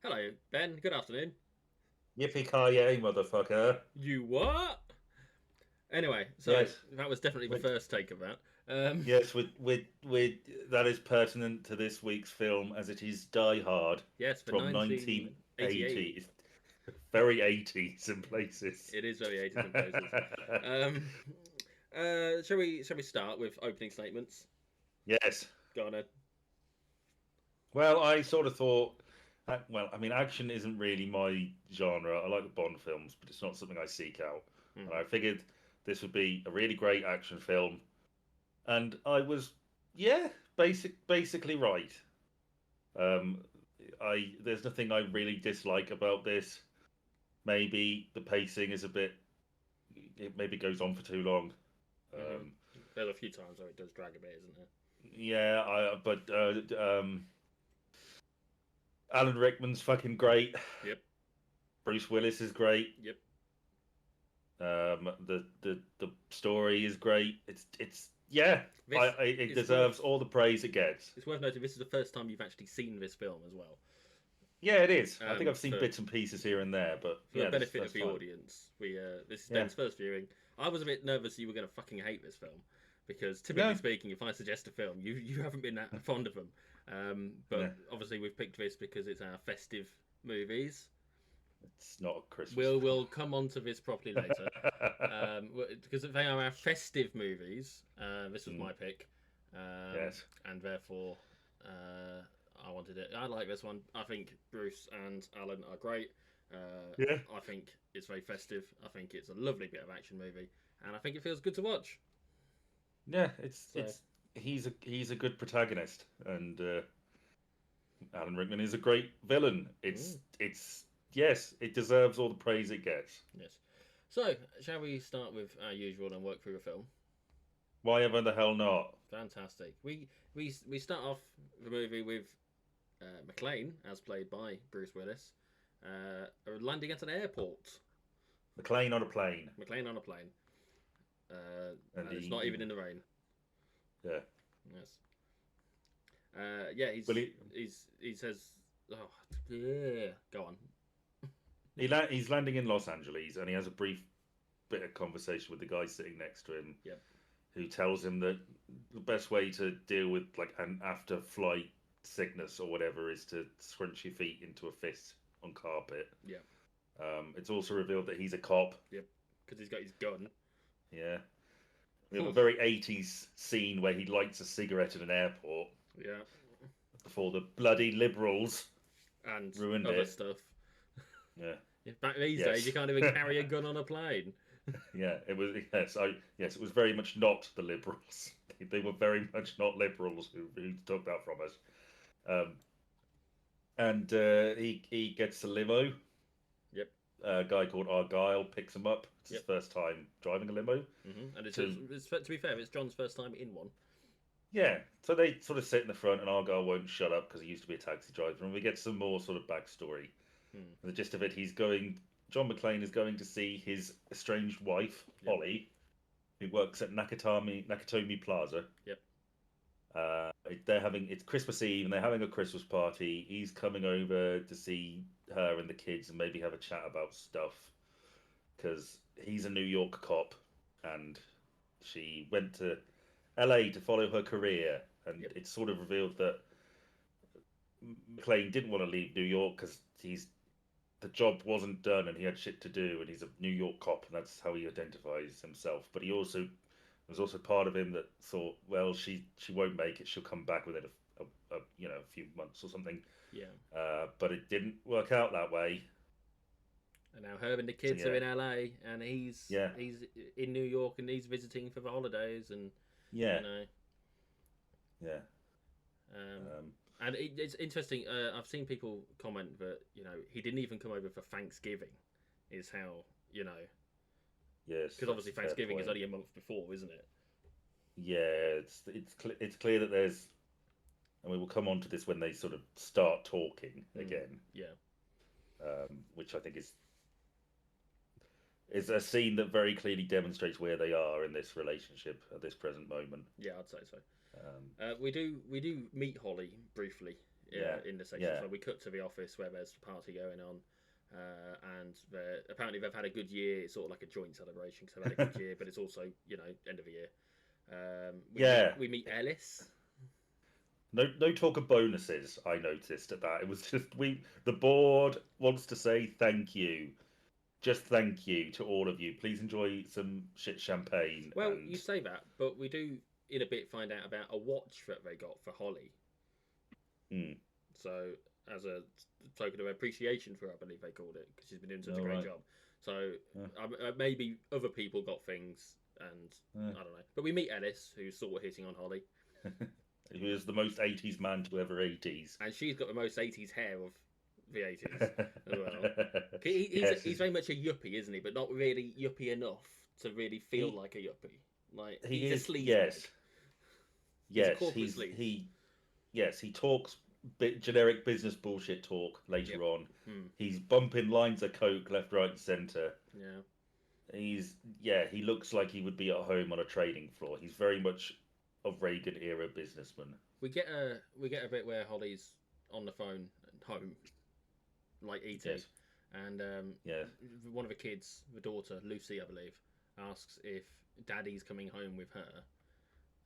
Hello, Ben. Good afternoon. Yippee-ki-yay, motherfucker. You what? Anyway, so Yes, that was definitely the with first take of that. yes, with that is pertinent to this week's film as it is Die Hard Yes, for from 1988. 1980. It's very 80s in places. It is very 80s in places. Um, shall we start with opening statements? Yes. Go on, Ed. Well, I sort of thought, well, I mean, action isn't really my genre. I like the Bond films, but it's not something I seek out. And Hmm. I figured this would be a really great action film, and I was, yeah, basically right. Um, I there's nothing I really dislike about this. Maybe the pacing is a bit, it maybe goes on for too long. Hmm. Um, There's a few times where it does drag a bit, isn't there? yeah, but Alan Rickman's fucking great. Yep. Bruce Willis is great. Yep. The story is great. It's yeah. This It it's deserves worth all the praise it gets. it's worth noting this is the first time you've actually seen this film as well. Yeah, it is. I think I've seen For bits and pieces here and there, but for the yeah, this benefit of that's the fine. audience, we this is Yeah. Ben's first viewing. I was a bit nervous you were going to fucking hate this film because typically No. speaking, if I suggest a film, you haven't been that fond of them. But Yeah. obviously we've picked this because it's our festive movies. It's not a Christmas We'll film. come on to this properly later because they are our festive movies. This was my Mm, pick, yes. and therefore I wanted it. I like this one. I think Bruce and Alan are great. Yeah. I think it's very festive. I think it's a lovely bit of action movie, and I think it feels good to watch. Yeah. So, He's a good protagonist, and Alan Rickman is a great villain. mm, It's yes, it deserves all the praise it gets. yes. So, shall we start with our usual and work through the film? Why ever the hell not? Fantastic. We start off the movie with McLean, as played by Bruce Willis, landing at an airport. McLean on a plane, McLean on a plane, and and it's not even in the rain. yeah. Yes. Yeah, Well, he says, "Oh, yeah." Go on. he's landing in Los Angeles, and he has a brief bit of conversation with the guy sitting next to him, Yep. who tells him that the best way to deal with like an after flight sickness or whatever is to scrunch your feet into a fist on carpet. Yep. It's also revealed that he's a cop. Yep. Because he's got his gun. Yeah. We have a very 80s scene where he lights a cigarette at an airport Yeah. before the bloody liberals And ruined other it. stuff. Yeah. Back these days, you Yes. can't even carry a gun on a plane. Yeah, it was yes, it was very much not the liberals. They were very much not liberals who took that from us. Um, and he gets a limo. Yep. A guy called Argyle picks him up. It's his Yep. first time driving a limo. And To to be fair, it's John's first time in one. Yeah, so they sort of sit in the front, and Argyle won't shut up because he used to be a taxi driver, and we get some more sort of backstory. Hmm. And the gist of it, John McClane is going to see his estranged wife, Yep. Holly, who works at Nakatomi Plaza. Yep. It's Christmas Eve, and they're having a Christmas party. He's coming over to see her and the kids, and maybe have a chat about stuff because he's a New York cop, and she went to LA to follow her career, and Yep. it's sort of revealed that McClane didn't want to leave New York because he's the job wasn't done and he had shit to do, and he's a New York cop, and that's how he identifies himself. But he also there was also part of him that thought, well, she won't make it. She'll come back within a few months or something. Yeah. But it didn't work out that way. And now Herb and the So kids are yeah, in LA, and yeah, he's in New York, and he's visiting for the holidays, and you yeah, know, yeah. um, Um, and it's interesting. I've seen people comment that he didn't even come over for Thanksgiving, is how yes, because that's obviously a fair Thanksgiving is point. only a month before, isn't it? Yeah, it's clear that there's, and we will come on to this when they sort of start talking Mm, again, yeah, which I think is a scene that very clearly demonstrates where they are in this relationship at this present moment. yeah, I'd say so. Um, We do meet Holly briefly Yeah, in the section. yeah. So we cut to the office where there's a party going on. And apparently they've had a good year. It's sort of like a joint celebration because they've had a good year, but it's also end of the year. Yeah. We meet Ellis. No talk of bonuses. I noticed at that. It was just the board wants to say thank you, just thank you to all of you. Please enjoy some shit champagne. Well, And you say that, but we do in a bit find out about a watch that they got for Holly. mm, So as a token of appreciation for her, I believe they called it because she's been doing such a all great right. job. So Yeah. maybe other people got things, and Yeah. I don't know. But we meet Ellis, who's sort of hitting on Holly. He was the most 80s man to ever 80s. And she's got the most 80s hair of the 80s as well. Yes. He's very much a yuppie, isn't he? But not really yuppie enough to really feel like a yuppie. Like he's a sleazebag. Yes. He's a Yes, corporate sleaze. he talks generic business bullshit talk later on. Hmm. He's bumping lines of coke left, right, and centre. Yeah. He looks like he would be at home on a trading floor. He's very much a Reagan era businessman. We get a bit where Holly's on the phone at home, like eating, Yes. and Yeah. one of the kids, the daughter Lucy, I believe, asks if Daddy's coming home with her.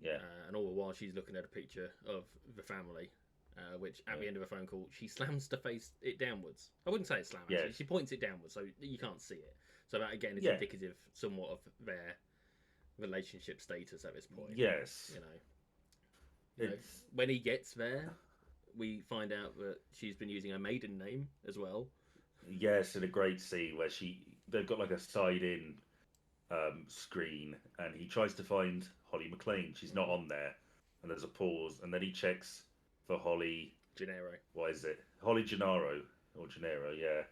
Yeah. And all the while she's looking at a picture of the family, which at the end of a phone call she slams to face it downwards. I wouldn't say it's slam. Yes. She points it downwards so you can't see it. So that again is Yeah. indicative somewhat of their relationship status at this point. Yes. When he gets there, we find out that she's been using her maiden name as well. Yes, in a great scene where they've got like a side-in screen, and he tries to find Holly McLean. She's not on there, and there's a pause, and then he checks for Holly Gennaro. What is it? Holly Gennaro or Gennaro? Yeah.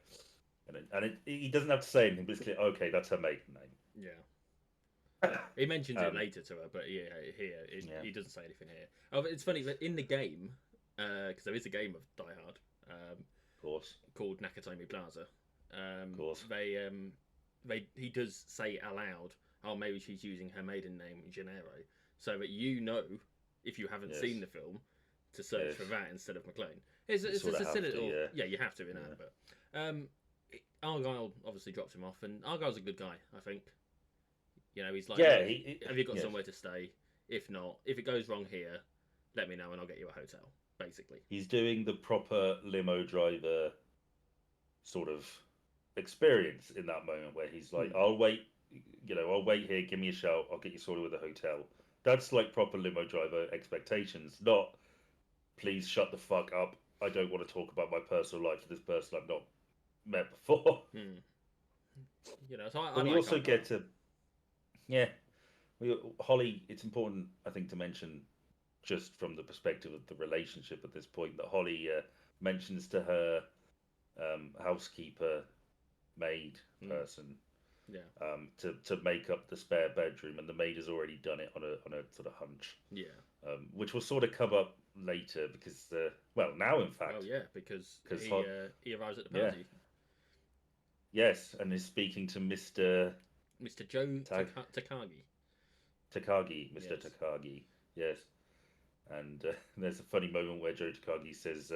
He doesn't have to say anything, but it's clear. Okay, that's her maiden name. Yeah. He mentions it later to her, but here he doesn't say anything here. Oh, it's funny that in the game, because there is a game of Die Hard, Of course. called Nakatomi Plaza. Of course. He does say aloud, "Oh, maybe she's using her maiden name, Gennaro," so that if you haven't seen the film, to search for that instead of McLean. It's a silly little. Yeah, you have to in that. But Argyle obviously drops him off, and Argyle's a good guy, I think. He's like, have you got somewhere to stay? If not, if it goes wrong here, let me know and I'll get you a hotel, basically. He's doing the proper limo driver sort of experience in that moment where he's like, I'll wait here, give me a shout, I'll get you sorted with a hotel. That's like proper limo driver expectations, not please shut the fuck up. I don't want to talk about my personal life to this person I've not met before. So I we like also Argyle. get to Holly. It's important, I think, to mention just from the perspective of the relationship at this point that Holly mentions to her housekeeper maid person to make up the spare bedroom, and the maid has already done it on a sort of hunch. Which will sort of come up later because now in fact. Oh yeah, because he arrives at the party. Yes, and is speaking to Mr. Joe Takagi. Mr. Takagi. Yes, and there's a funny moment where Joe Takagi says,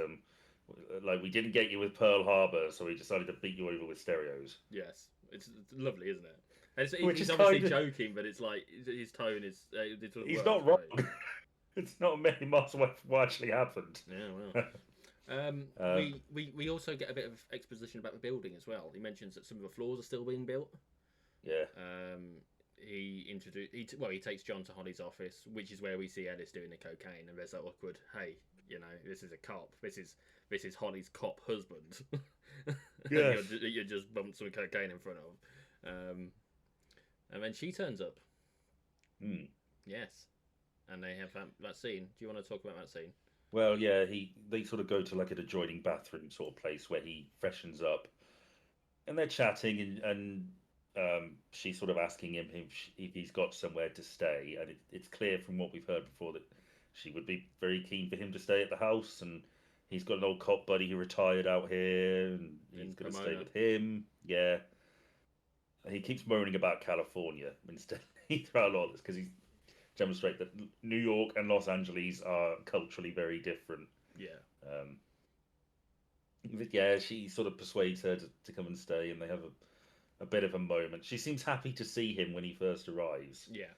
"We didn't get you with Pearl Harbor, so we decided to beat you over with stereos." Yes, it's lovely, isn't it? Which he's is obviously joking, but it's like his tone is. He's not wrong. It's not many miles away from what actually happened. Yeah, well. We also get a bit of exposition about the building as well. He mentions that some of the floors are still being built. Yeah. He takes John to Holly's office, which is where we see Ellis doing the cocaine, and there's that awkward, hey, this is a cop. This is Holly's cop husband. Yes. you just bumped some cocaine in front of. And then she turns up. Yes. And they have that scene. Do you want to talk about that scene? Well, yeah, they sort of go to like an adjoining bathroom sort of place where he freshens up, and they're chatting, and she's sort of asking him if he's got somewhere to stay, and it's clear from what we've heard before that she would be very keen for him to stay at the house, and he's got an old cop buddy who retired out here, and he's going to stay with him. Yeah, and he keeps moaning about California instead throughout all this because he's demonstrate that New York and Los Angeles are culturally very different. Yeah. Um, but yeah, she sort of persuades her to come and stay, and they have a bit of a moment. She seems happy to see him when he first arrives. Yeah.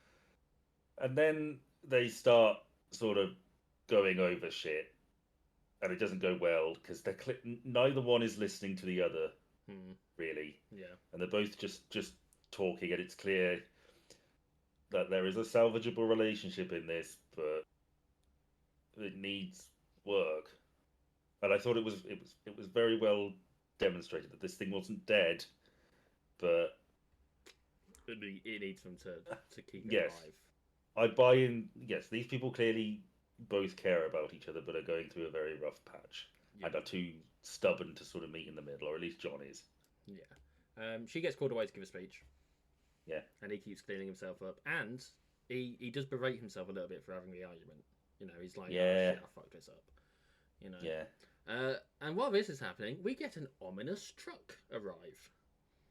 And then they start sort of going over shit, and it doesn't go well because neither one is listening to the other, really. Yeah. And they're both just talking, and it's clear that there is a salvageable relationship in this, but it needs work. And I thought it was very well demonstrated that this thing wasn't dead, but it needs them to keep it yes, alive. I buy in. Yes, these people clearly both care about each other, but are going through a very rough patch and are too stubborn to sort of meet in the middle, or at least John is. Yeah. She gets called away to give a speech. Yeah. And he keeps cleaning himself up, and he does berate himself a little bit for having the argument. You know, he's like, yeah, oh, shit, I fucked this up. You know. Yeah. And while this is happening, we get an ominous truck arrive.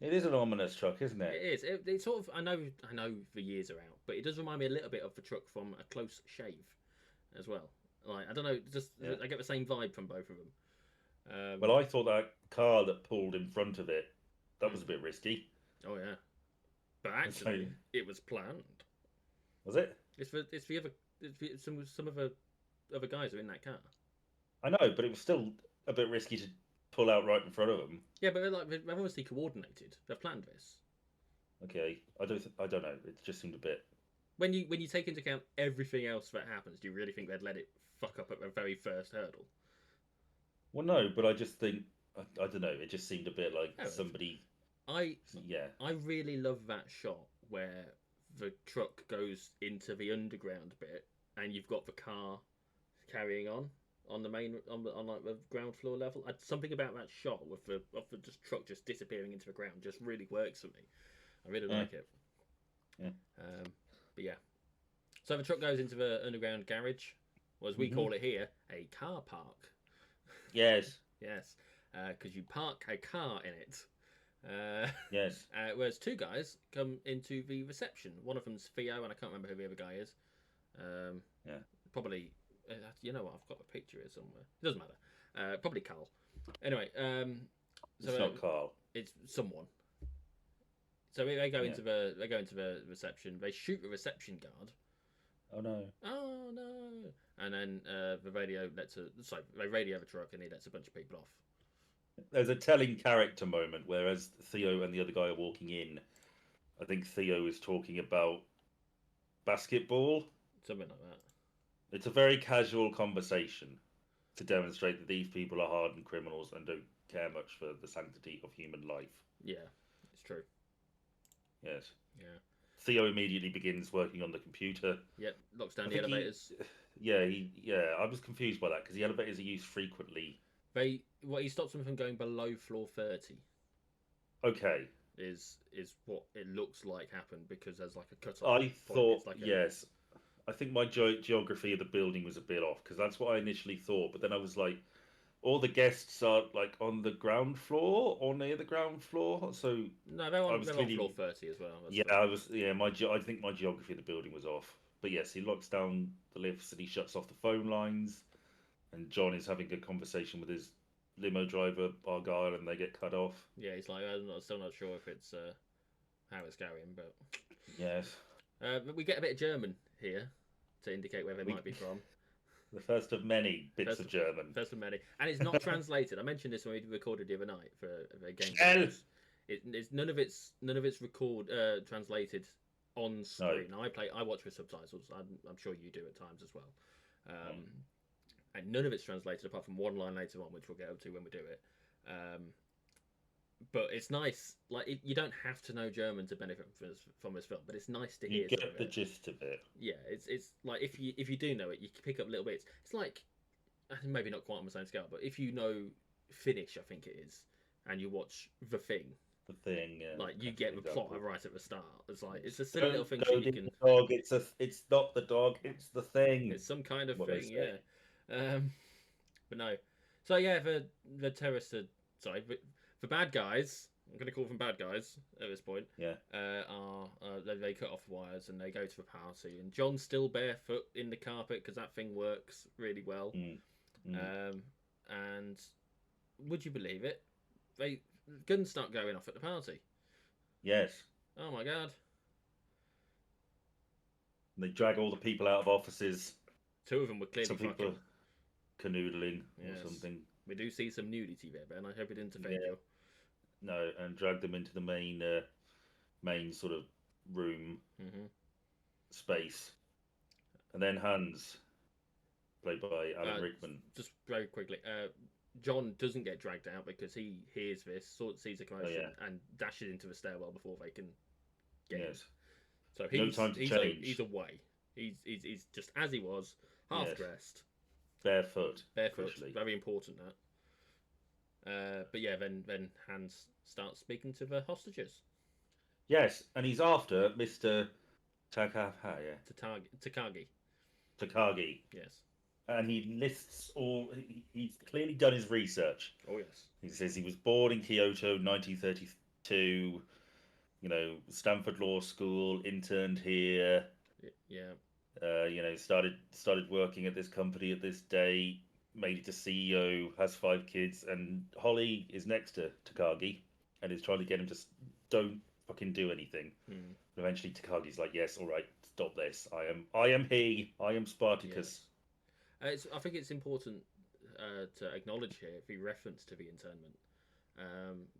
It is an ominous truck, isn't it? It is. It sort of. I know the years are out, but it does remind me a little bit of the truck from A Close Shave, as well. Like, I don't know. I get the same vibe from both of them. Well, I thought that car that pulled in front of it, that was a bit risky. Oh yeah, but actually, it was planned. Was it? It's the other. Some of the other guys are in that car. I know, but it was still a bit risky to pull out right in front of them. Yeah, but they've obviously coordinated. They've planned this. Okay, I don't know. It just seemed a bit. When you take into account everything else that happens, do you really think they'd let it fuck up at the very first hurdle? Well, no, but I just think I don't know. It just seemed a bit like somebody. I really love that shot where the truck goes into the underground bit, and you've got the car carrying on the main on like the ground floor level. Something about that shot with the just truck just disappearing into the ground just really works for me. I really like it. Yeah. But yeah, so the truck goes into the underground garage, or as we call it here, a car park. Yes. Yes, because you park a car in it. Yes. Whereas two guys come into the reception. One of them's Theo, and I can't remember who the other guy is. Yeah. Probably. You know what? I've got a picture here somewhere. It doesn't matter. Probably Carl. Anyway, so it's not Carl. It's someone. So they go into the reception. They shoot the reception guard. Oh no! Oh no! And then they radio the truck, and he lets a bunch of people off. There's a telling character moment, whereas Theo and the other guy are walking in. I think Theo is talking about basketball. Something like that. It's a very casual conversation to demonstrate that these people are hardened criminals and don't care much for the sanctity of human life. Yeah, it's true. Yes. Yeah. Theo immediately begins working on the computer. Yep, locks down the elevators. I was confused by that because the elevators are used frequently. He stops them from going below floor 30. Okay. Is what it looks like happened because there's like a cut off. I thought yes. I think my geography of the building was a bit off because that's what I initially thought. But then I was like, all the guests are like on the ground floor or near the ground floor. So no, they're on floor 30 as well. I think my geography of the building was off. But yes, he locks down the lifts and he shuts off the phone lines. And John is having a conversation with his limo driver Argyle, and they get cut off. Yeah, he's like, I'm still not sure if it's how it's going, but yes. But we get a bit of German here to indicate where they might be from. The first of many bits of German. First of many, and it's not translated. I mentioned this when we recorded the other night for a game. It's none of it's translated on screen. No. I watch with subtitles. I'm sure you do at times as well. And none of it's translated apart from one line later on, which we'll get up to when we do it. But it's nice. Like you don't have to know German to benefit from this film, but it's nice to hear. You get the gist of it. Yeah, it's like if you do know it, you can pick up little bits. It's like maybe not quite on the same scale, but if you know Finnish, I think it is, and you watch The Thing. The Thing, yeah. Like you get the plot right at the start. It's like it's a silly little thing you can. Dog. It's not the dog. It's the thing. It's some kind of thing, yeah. But no. So yeah, the terrorists are the bad guys. I'm going to call them bad guys at this point. Yeah. They cut off the wires and they go to the party, and John's still barefoot in the carpet because that thing works really well. and would you believe it? Guns start going off at the party. Yes. Oh my god. And they drag all the people out of offices. Two of them were clearly fucking canoodling or something. We do see some nudity there, Ben. I hope it didn't offend you. No, and drag them into the main sort of room space. And then Hans, played by Alan Rickman. Just very quickly, John doesn't get dragged out because he hears this, sees a commotion, and dashes into the stairwell before they can get in. So he's, no time to change. He's away. He's just as he was, half dressed, barefoot. Very important that. But yeah, then Hans starts speaking to the hostages. Yes, and he's after Mr. Takagi. Yes. And he lists all. He's clearly done his research. Oh yes. He says he was born in Kyoto, 1932. You know, Stanford Law School, interned here. Yeah. Started working at this company at this date. Made it to CEO. Has 5 kids, and Holly is next to Takagi, and is trying to get him to don't fucking do anything. And eventually, Takagi's like, "Yes, all right, stop this. I am he. I am Spartacus." Yes. I think it's important to acknowledge here the reference to the internment.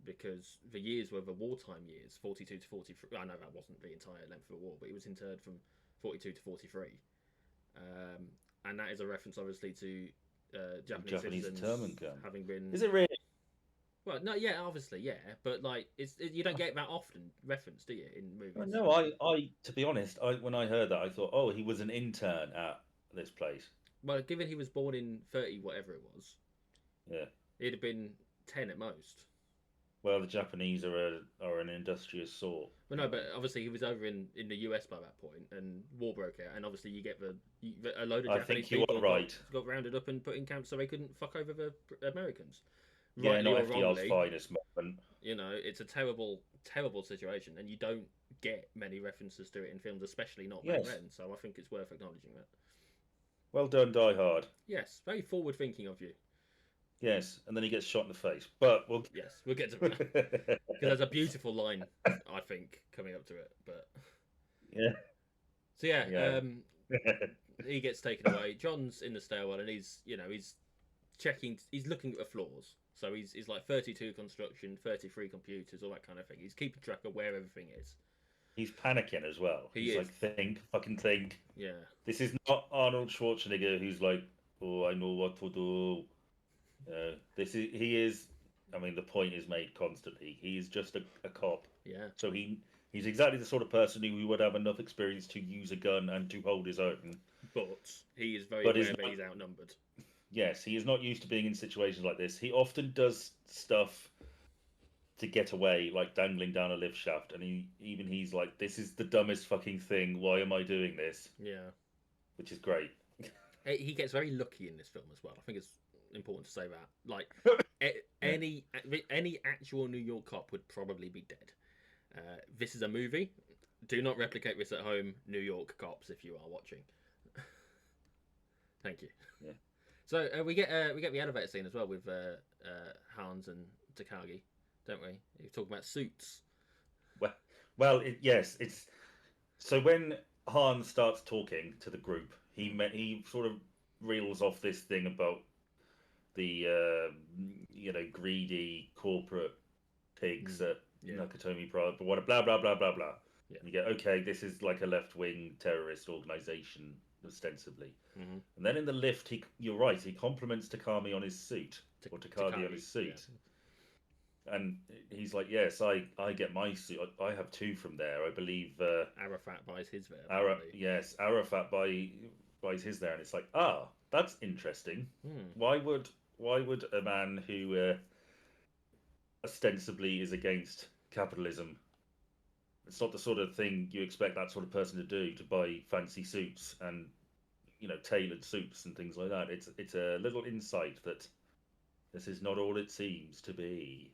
Because the years were the wartime years, 42 to 43. I know that wasn't the entire length of the war, but he was interred from 42 to 43. And that is a reference, obviously, to Japanese citizens internment camp having been. Is it really? Well, no, yeah, obviously, yeah, but like, you don't get that often referenced, do you, in movies? No, I to be honest, when I heard that, I thought, oh, he was an intern at this place. Well, given he was born in 30, whatever it was, he'd have been 10 at most. Well, the Japanese are an industrious sort. Well, no, but obviously he was over in the US by that point, and war broke out, and obviously you get a load of Japanese people got rounded up and put in camps so they couldn't fuck over the Americans. Yeah, not FDR's finest moment. You know, it's a terrible, terrible situation, and you don't get many references to it in films, especially not back then. So I think it's worth acknowledging that. Well done, Die Hard. Yes, very forward-thinking of you. Yes, and then he gets shot in the face. But we'll get to that because there's a beautiful line, I think, coming up to it. But so he gets taken away. John's in the stairwell, and he's checking. He's looking at the floors. So he's like 32 construction, 33 computers, all that kind of thing. He's keeping track of where everything is. He's panicking as well. He's like, fucking think. Yeah. This is not Arnold Schwarzenegger who's like, oh, I know what to do. He is. I mean, the point is made constantly. He is just a cop. Yeah. So he's exactly the sort of person who would have enough experience to use a gun and to hold his own. But he is very aware that he's outnumbered. Yes, he is not used to being in situations like this. He often does stuff to get away, like dangling down a lift shaft, and he's like, "This is the dumbest fucking thing. Why am I doing this?" Yeah, which is great. He gets very lucky in this film as well. I think it's important to say that. Like any actual New York cop would probably be dead. This is a movie. Do not replicate this at home, New York cops, if you are watching. Thank you. Yeah. So we get the elevator scene as well with Hans and Takagi, don't we? You're talking about suits. Yes. It's so when Hans starts talking to the group, he sort of reels off this thing about the greedy corporate pigs at Nakatomi Pride, but what blah blah blah blah blah. Yeah. And you get, okay, this is like a left-wing terrorist organization ostensibly. Mm-hmm. And then in the lift, you're right, he compliments Takagi on his suit, or Takagi on his suit. Yeah. And he's like, yes, I get my suit. I have 2 from there. I believe Arafat buys his there. Arafat buys his there, and it's like, that's interesting. Why would a man who ostensibly is against capitalism, it's not the sort of thing you expect that sort of person to do, to buy fancy suits and tailored suits and things like that. It's a little insight that this is not all it seems to be.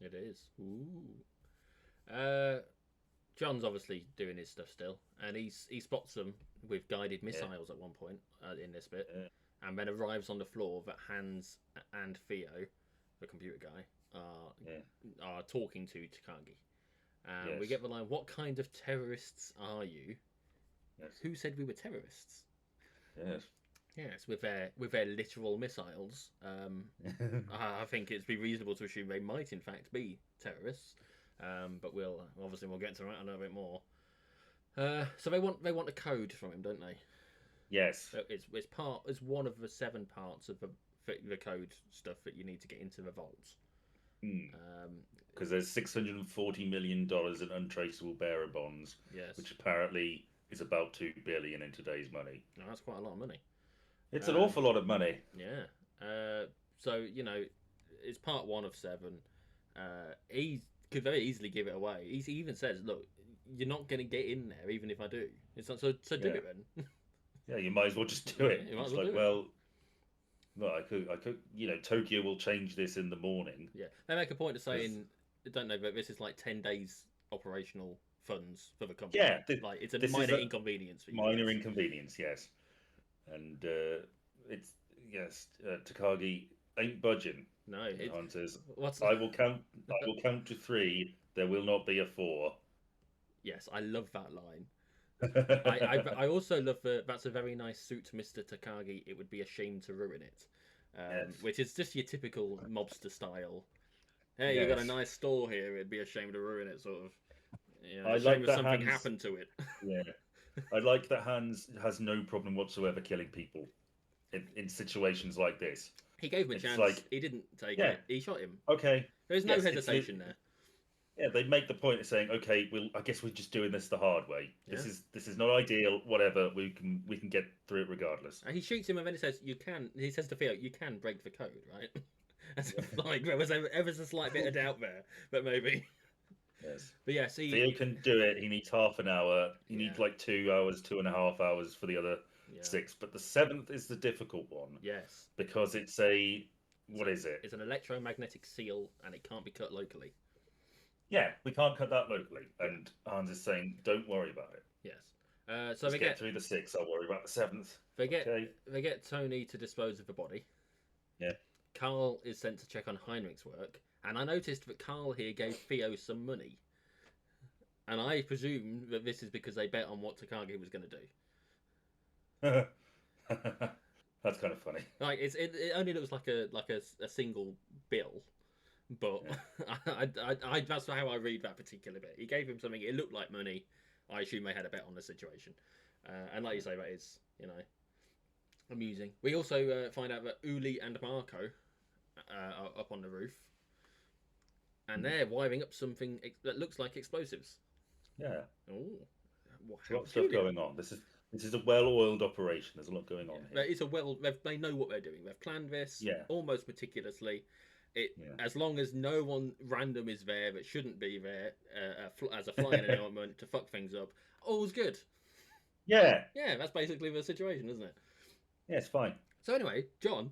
It is. Ooh. John's obviously doing his stuff still, and he spots them with guided missiles at one point in this bit. and then arrives on the floor that Hans and Theo, the computer guy, are talking to Takagi. Yes. We get the line, "What kind of terrorists are you?" Yes. Who said we were terrorists? Yes. Yes, with their literal missiles. I think it'd be reasonable to assume they might, in fact, be terrorists. But we'll get to that a little bit more. So they want a code from him, don't they? Yes. So it's one of the 7 parts of the code stuff that you need to get into the vaults. Because there's $640 million in untraceable bearer bonds, yes, which apparently is about $2 billion in today's money. No, that's quite a lot of money. It's an awful lot of money. Yeah. So it's part 1 of 7. He could very easily give it away. He even says, "Look, you're not going to get in there, even if I do. It's not so do it then." Yeah, you might as well just do it. You might it's as well like, do well, no, I could. Tokyo will change this in the morning. Yeah, they make a point of saying, "Don't know, but this is like 10 days operational funds for the company. Yeah, it's a minor inconvenience for you. Minor inconvenience, yes. And Takagi ain't budging. No, Hunters. I will count to 3. There will not be a 4. Yes, I love that line. I also love that's a very nice suit, Mr. Takagi. It would be a shame to ruin it. Yes. Which is just your typical mobster style. Hey, you got a nice store here. It'd be a shame to ruin it, sort of. I like that something happened to it. Yeah, I like that Hans has no problem whatsoever killing people in situations like this. He gave him a chance. He didn't take it. He shot him. Okay. There's no hesitation there. Yeah, they make the point of saying, "Okay, I guess we're just doing this the hard way. This is not ideal. Whatever, we can get through it regardless." And he shoots him, and then he says, "You can." He says to Theo, "You can break the code, right?" As if, like there was ever a slight bit of doubt there, but maybe. Yes. But yeah, Theo can do it. He needs half an hour. He needs like 2 hours, 2.5 hours for the other 6. But the 7th is the difficult one. Yes. Because it's what is it? It's an electromagnetic seal, and it can't be cut locally. Yeah, we can't cut that locally. And Hans is saying, "Don't worry about it." Yes. So they get through the 6th. I'll worry about the 7th. They get Tony to dispose of the body. Yeah. Carl is sent to check on Heinrich's work, and I noticed that Carl here gave Theo some money, and I presume that this is because they bet on what Takagi was going to do. That's kind of funny. Like it only looks like a single bill, but that's how I read that particular bit. He gave him something. It looked like money. I assume they had a bet on the situation, and like you say, that is amusing. We also find out that Uli and Marco are up on the roof, and they're wiring up something that looks like explosives. Yeah. Oh, a lot of stuff going on. This is a well-oiled operation. There's a lot going on here. It's they know what they're doing. They've planned this almost meticulously. As long as no one random is there that shouldn't be there as a fly in an element to fuck things up, all's good. Yeah. Yeah, that's basically the situation, isn't it? Yeah, it's fine. So anyway, John,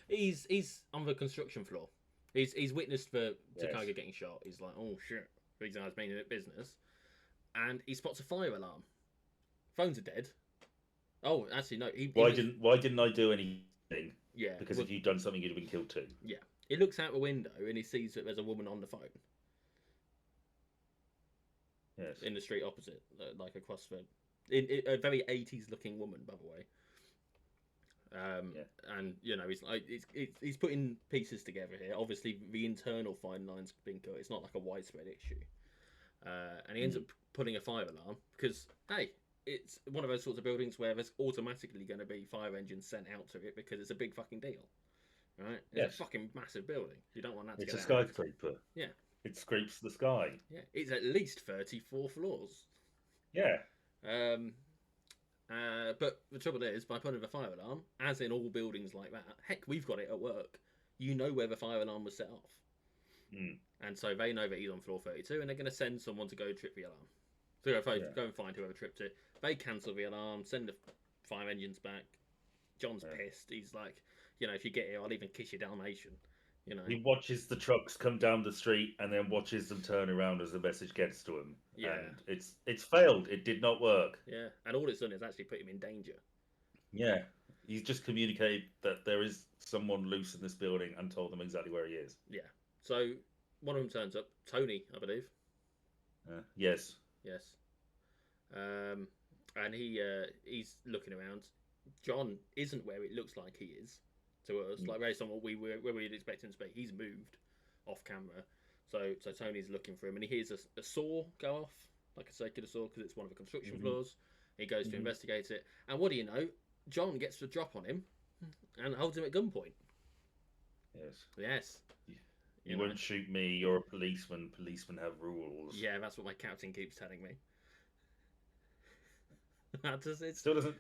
he's on the construction floor. He's witnessed the Takagi getting shot. He's like, "Oh shit, these guys meaning it business," and he spots a fire alarm. Phones are dead. Oh, actually no. Why didn't I do anything? Yeah, because if you'd done something, you'd have been killed too. Yeah, he looks out the window and he sees that there's a woman on the phone. Yes. In the street opposite, like across in a very 80s looking woman, by the way. And he's putting pieces together here. Obviously, the internal fine line's been cut. It's not like a widespread issue. And he ends up putting a fire alarm because it's one of those sorts of buildings where there's automatically going to be fire engines sent out to it because it's a big fucking deal, right? It's a fucking massive building. You don't want that to get out. It's a skyscraper. Yeah. It scrapes the sky. Yeah, it's at least 34 floors. Yeah. But the trouble is, by putting the fire alarm, as in all buildings like that, heck, we've got it at work. You know where the fire alarm was set off. And so they know that he's on floor 32, and they're going to send someone to go trip the alarm. So go and find whoever tripped it. They cancel the alarm, send the fire engines back. John's pissed. He's like, if you get here, I'll even kiss your Dalmatian. He watches the trucks come down the street and then watches them turn around as the message gets to him. Yeah. And it's failed. It did not work. Yeah. And all it's done is actually put him in danger. Yeah, he's just communicated that there is someone loose in this building and told them exactly where he is. Yeah. So one of them turns up, Tony, I believe. Yes. Yes. Um, and he's looking around. John isn't where it looks like he is to us, like based on what where we'd expect him to be. He's moved off camera, so Tony's looking for him, and he hears a saw go off, like a circular saw, because it's one of the construction floors. He goes to investigate it, and what do you know? John gets the drop on him and holds him at gunpoint. Yes. Yes. You won't shoot me. You're a policeman. Policemen have rules. Yeah, that's what my captain keeps telling me. Still doesn't.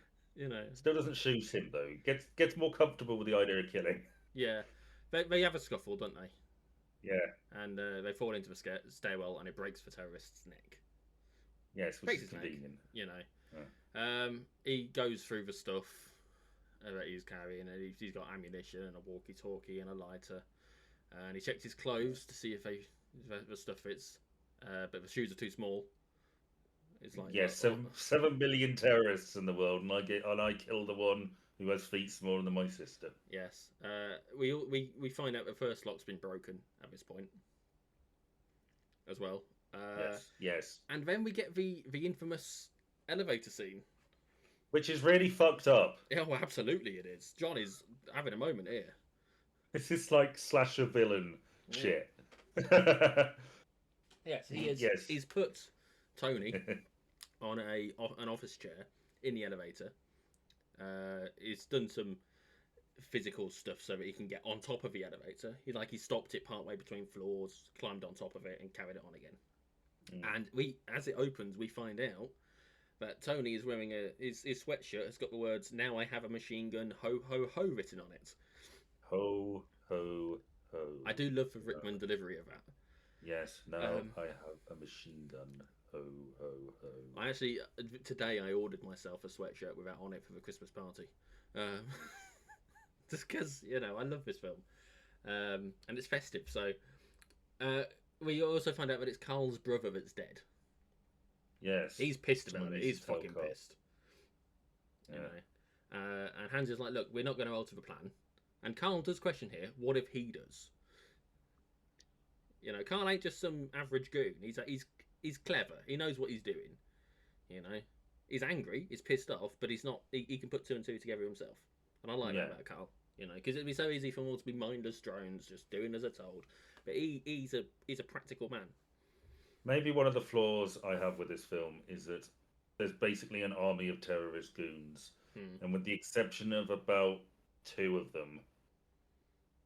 Still doesn't shoot him though. Gets more comfortable with the idea of killing. Yeah, they have a scuffle, don't they? Yeah. And they fall into a stairwell, and it breaks the terrorist's neck. Yes, which is convenient. He goes through the stuff that he's carrying, and he's got ammunition and a walkie-talkie and a lighter, and he checks his clothes to see if the stuff fits, but the shoes are too small. It's like 7 million terrorists in the world, and I kill the one who has feet smaller than my sister. Yes, we find out the first lock's been broken at this point, as well. Yes. And then we get the infamous elevator scene, which is really fucked up. Yeah, well, absolutely it is. John is having a moment here. This is like slasher villain shit. Yes, he is. Yes. He's put Tony on an office chair in the elevator. He's done some physical stuff so that he can get on top of the elevator. He stopped it partway between floors, climbed on top of it, and carried it on again. And as it opens, we find out that Tony is wearing his sweatshirt has got the words "Now I have a machine gun, ho ho ho" written on it. Ho ho ho. I do love the Rickman delivery of that. Yes. Now I have a machine gun. Ho ho ho. I actually today I ordered myself a sweatshirt with that on it for the Christmas party, just because I love this film, and it's festive. So we also find out that it's Carl's brother that's dead. Yes, he's pissed about it. He's fucking pissed. And Hans is like, "Look, we're not going to alter the plan." And Carl does question here, "What if he does?" Carl ain't just some average goon. He's clever. He knows what he's doing. He's angry. He's pissed off, but he's not. He can put two and two together himself, and I like that about Carl. Because it'd be so easy for them all to be mindless drones, just doing as they're told. But he's a practical man. Maybe one of the flaws I have with this film is that there's basically an army of terrorist goons, and with the exception of about 2 of them,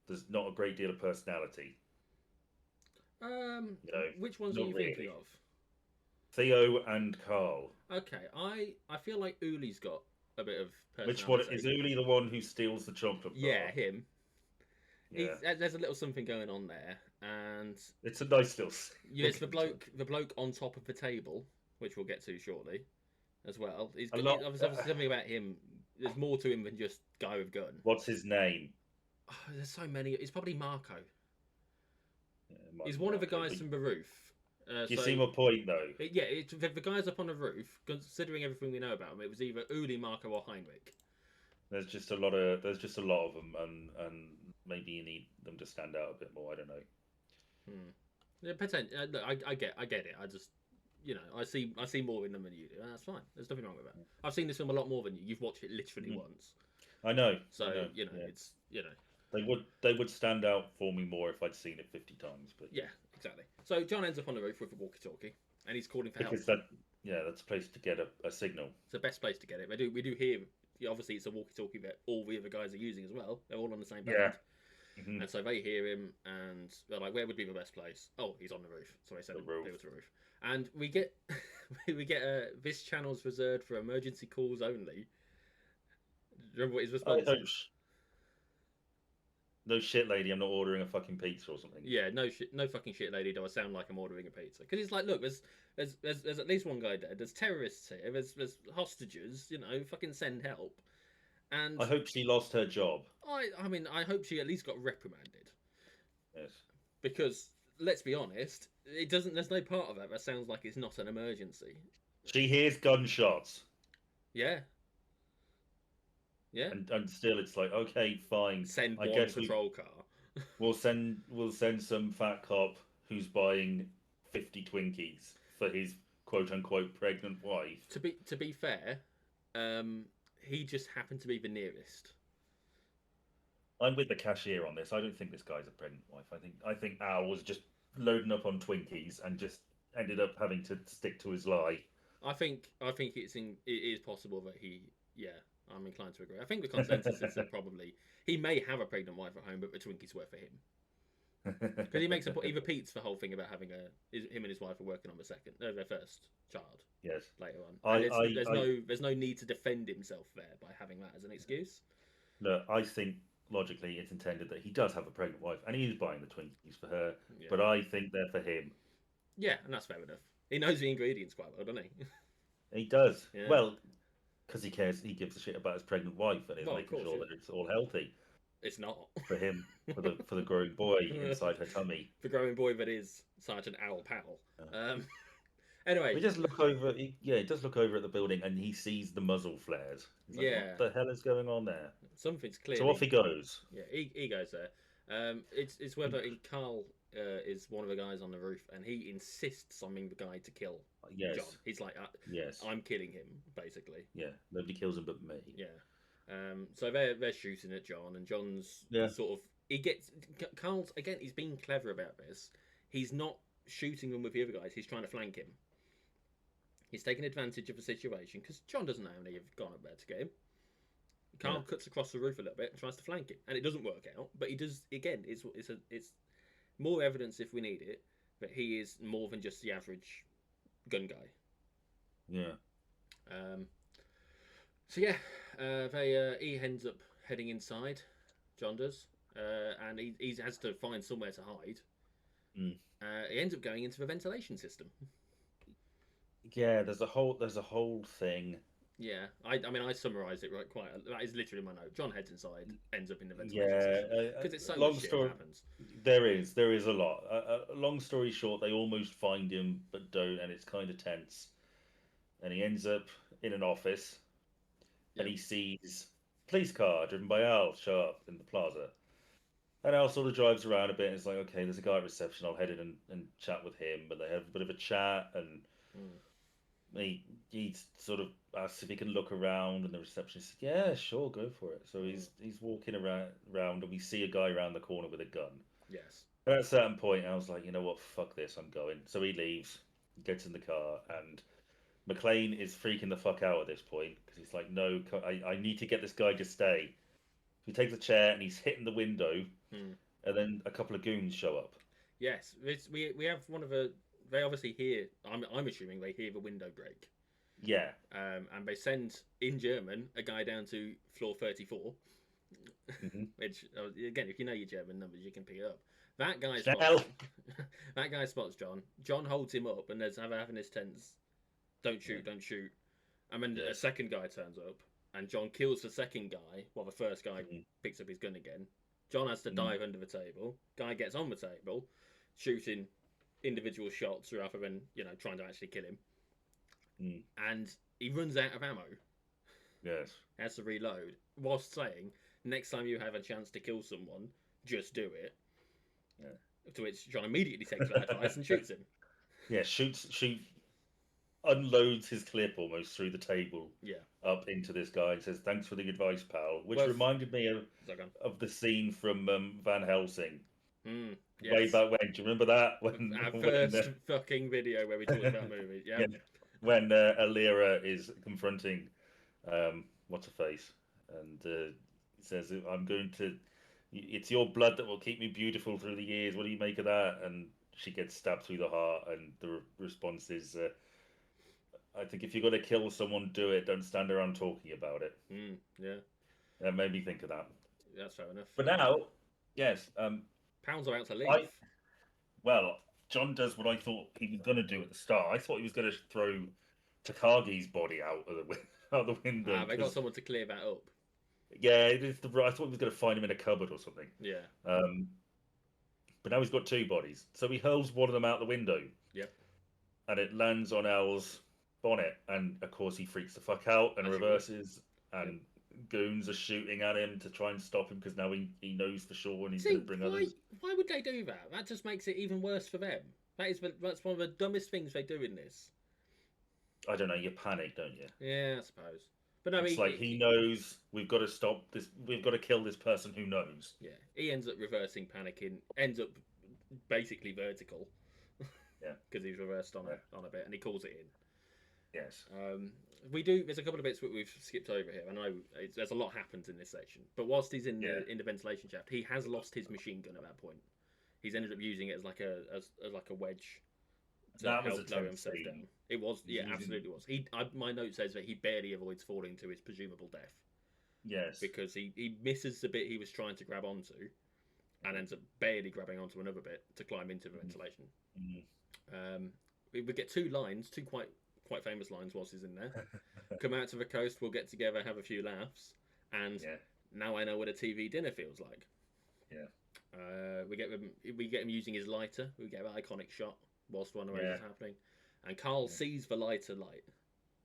there's not a great deal of personality. Which ones are you thinking of? Theo and Carl. Okay, I feel like Uli's got a bit of personality. Which one is Uli the one who steals the chocolate bar? Yeah, him. Yeah. There's a little something going on there, and it's a nice little. Yes, the bloke on top of the table, which we'll get to shortly, as well. Obviously something about him. There's more to him than just guy with gun. What's his name? Oh, there's so many. It's probably Marco. Yeah, he's one of the guys from the roof. You see my point, though. The guys up on the roof. Considering everything we know about him, it was either Uli, Marco, or Heinrich. There's just a lot of them, and maybe you need them to stand out a bit more. I don't know. Yeah, potentially. Look, I get it. I just, I see more in them than you do, and that's fine. There's nothing wrong with that. I've seen this film a lot more than you. You've watched it literally once. I know. So it's They would stand out for me more if I'd seen it 50 times. But yeah, exactly. So John ends up on the roof with a walkie-talkie, and he's calling for help. Because that's a place to get a signal. It's the best place to get it. We do hear. Obviously, it's a walkie-talkie that all the other guys are using as well. They're all on the same band. Yeah. And so they hear him, and they're like, "Where would be the best place?" Oh, he's on the roof. So they send him to the roof. And we get this channel's reserved for emergency calls only. Remember what his response is? No shit, lady. I'm not ordering a fucking pizza or something. Yeah, no fucking shit, lady. Do I sound like I'm ordering a pizza? Because he's like, look, there's at least one guy dead. There's terrorists here. There's hostages. Fucking send help. And I hope she lost her job. I mean, I hope she at least got reprimanded. Yes. Because let's be honest, it doesn't. There's no part of that sounds like it's not an emergency. She hears gunshots. Yeah. Yeah. And still, it's like, okay, fine. Send I one guess patrol car. we'll send some fat cop who's buying 50 Twinkies for his quote unquote pregnant wife. To be fair, he just happened to be the nearest. I'm with the cashier on this. I don't think this guy's a pregnant wife. I think Al was just loading up on Twinkies and just ended up having to stick to his lie. I think it is possible that he, yeah, I'm inclined to agree. I think the consensus is that probably he may have a pregnant wife at home, but the Twinkies were for him because he makes he repeats the whole thing about having him and his wife are working on their first child Yes. later on, I, and I, I there's no need to defend himself there by having that as an excuse. look, I think logically it's intended that he does have a pregnant wife and he is buying the Twinkies for her, Yeah, but I think they're for him. yeah, and that's fair enough. He knows the ingredients quite well, doesn't he? He does. Yeah. Well, because he cares, he gives a shit about his pregnant wife and is Well, of making course, sure yeah. that it's all healthy It's not. for him, for the growing boy inside her tummy. The growing boy that is Sergeant Owl Powell. Uh, Anyway, we just look over. He does look over at the building and he sees the muzzle flares. He's like, yeah, "What the hell is going on there?" something's So off he clearly. goes. Yeah, he goes there. It's whether Carl is one of the guys on the roof, and he insists on being the guy to kill Yes, John. He's like, yes, I'm killing him, basically. yeah. Nobody kills him but me. Yeah. So they're shooting at John, and John's Yeah, sort of he gets Carl's again. He's being clever about this. He's not shooting them with the other guys. He's trying to flank him. He's taking advantage of the situation because John doesn't know how many have gone up there to get him. Carl cuts across the roof a little bit and tries to flank him, and it doesn't work out. But he does again. It's more evidence if we need it that he is more than just the average gun guy. yeah. Um, so yeah, he ends up heading inside. John does, and he has to find somewhere to hide. Mm. He ends up going into the ventilation system. Yeah, there's a whole thing. Yeah, I mean I summarised it right quite. That is literally my note. John heads inside, ends up in the ventilation Yeah, system because it's so long much shit story. that happens. There is a lot. Long story short, they almost find him but don't, and it's kind of tense. And he ends up in an office, and Yep. he sees a police car driven by Al show up in the plaza. And Al sort of drives around a bit, and it's like, okay, there's a guy at reception. I'll head in and chat with him. But they have a bit of a chat, and Mm. he sort of asks if he can look around, and the receptionist says, "Yeah, sure, go for it." So he's walking around, and we see a guy around the corner with a gun. Yes. And at a certain point, I was like, you know what, fuck this, I'm going. So he leaves, gets in the car, and McLean is freaking the fuck out at this point because he's like, no, I need to get this guy to stay. He takes a chair and he's hitting the window, Mm. and then a couple of goons show up. Yes. We have one of the. They obviously hear. I'm assuming they hear the window break. Yeah, And they send in German a guy down to floor 34, hmm which again, if you know your German numbers, you can pick it up. That guy Schnell. spots. That guy spots John. John holds him up, and there's having his tense. Don't shoot, don't shoot. And then Yeah. a second guy turns up, and John kills the second guy while the first guy Mhm. picks up his gun again. John has to dive under the table. Guy gets on the table, shooting individual shots rather than trying to actually kill him. Mm. And he runs out of ammo. Yes. Has to reload, whilst saying, "Next time you have a chance to kill someone, just do it." Yeah. To which John immediately takes that advice and shoots him. Yeah, unloads his clip almost through the table Yeah. up into this guy and says, "Thanks for the advice, pal." Which Well, reminded me Zagan. of the scene from Van Helsing. Mm, Way yes. back when. Do you remember that? Our When first fucking video where we talked about movies. Yeah. yeah, when Alira is confronting what's her face, and he says, "I'm going to. It's your blood that will keep me beautiful through the years. What do you make of that?" And she gets stabbed through the heart, and the response is, "I think if you're going to kill someone, do it. Don't stand around talking about it." Yeah. That made me think of that. That's fair enough. But now, yes, Pound's about to leave. well, John does what I thought he was going to do at the start. I thought he was going to throw Takagi's body out of out the window. They got someone to clear that up. Yeah, I thought he was going to find him in a cupboard or something. Yeah. But now he's got two bodies. So he hurls one of them out the window. Yep. And it lands on Al's bonnet. And of course he freaks the fuck out and As you reverses and goons are shooting at him to try and stop him because now he knows for sure and he's going to bring others. Why would they do that? That just makes it even worse for them. That's one of the dumbest things they do in this. I don't know. You panic, don't you? Yeah, I suppose. But no, it's he knows we've got to stop this. We've got to kill this person who knows. Yeah, he ends up reversing panicking. Ends up basically vertical. Yeah, because he's reversed on a bit, and he calls it in. Yes. We do. There's a couple of bits that we've skipped over here. I know there's a lot happens in this section, but whilst he's in the ventilation shaft, he has lost his machine gun at that point. He's ended up using it as like a wedge to help lower himself down. It was, absolutely was. My note says that he barely avoids falling to his presumable death. Yes. Because he misses the bit he was trying to grab onto, and ends up barely grabbing onto another bit to climb into the ventilation. Mm. We get two quite famous lines whilst he's in there. Come out to the coast, we'll get together, have a few laughs, and now I know what a TV dinner feels like. Yeah. We get him using his lighter. We get an iconic shot whilst one of those is happening, and Carl sees the lighter light,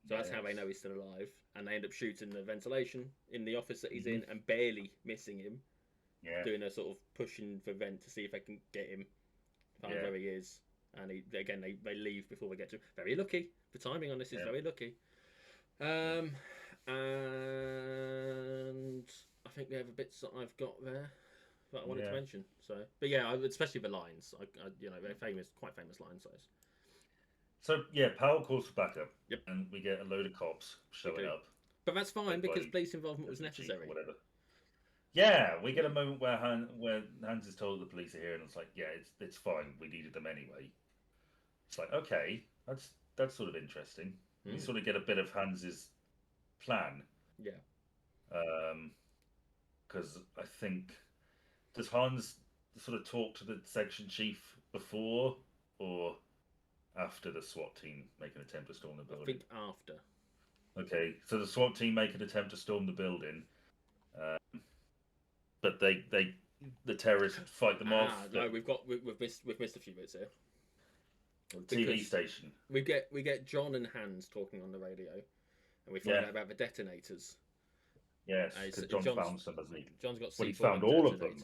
so that's how they know he's still alive. And they end up shooting the ventilation in the office that he's in, and barely missing him. Yeah. Doing a sort of pushing for vent to see if they can get him, find where he is. And they leave before they get to him. Very lucky. The timing on this is very lucky. And I think the other bits that I've got there that I wanted to mention. So, but especially the lines. They're quite famous lines. So Powell calls for backup. Yep. And we get a load of cops showing up. But that's fine because police involvement was necessary. Whatever. Yeah, we get a moment where Hans is told the police are here, and it's like, it's fine. We needed them anyway. It's like, okay, that's sort of interesting. We sort of get a bit of Hans's plan. Yeah. Because I think, does Hans sort of talk to the section chief before or after the SWAT team make an attempt to storm the building? I think after. Okay, so the SWAT team make an attempt to storm the building, but the terrorists fight them off. No, we've missed a few bits here. TV station. We get John and Hans talking on the radio, and we find out about the detonators. Yes, because John found some, hasn't he? John's got he found all of them.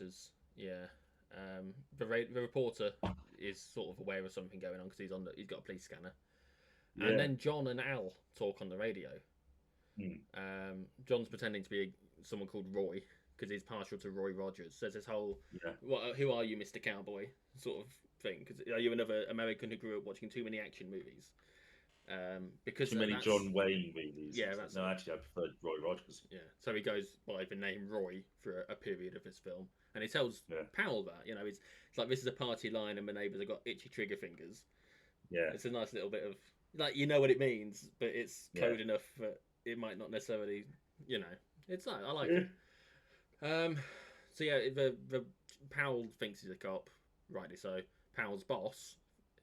Yeah. The reporter is sort of aware of something going on because he's got a police scanner. Yeah. And then John and Al talk on the radio. John's pretending to be someone called Roy because he's partial to Roy Rogers. So there's this whole, who are you, Mr. Cowboy, sort of thing. Because are you another American who grew up watching too many action movies? Because too many John Wayne movies. Yeah, actually, I preferred Roy Rogers. Yeah, so he goes by the name Roy for a period of his film, and he tells Powell that it's like, this is a party line, and the neighbours have got itchy trigger fingers. Yeah, it's a nice little bit of what it means, but it's code enough that it might not necessarily, it's like, I like it. So the Powell thinks he's a cop, rightly so. Powell's boss,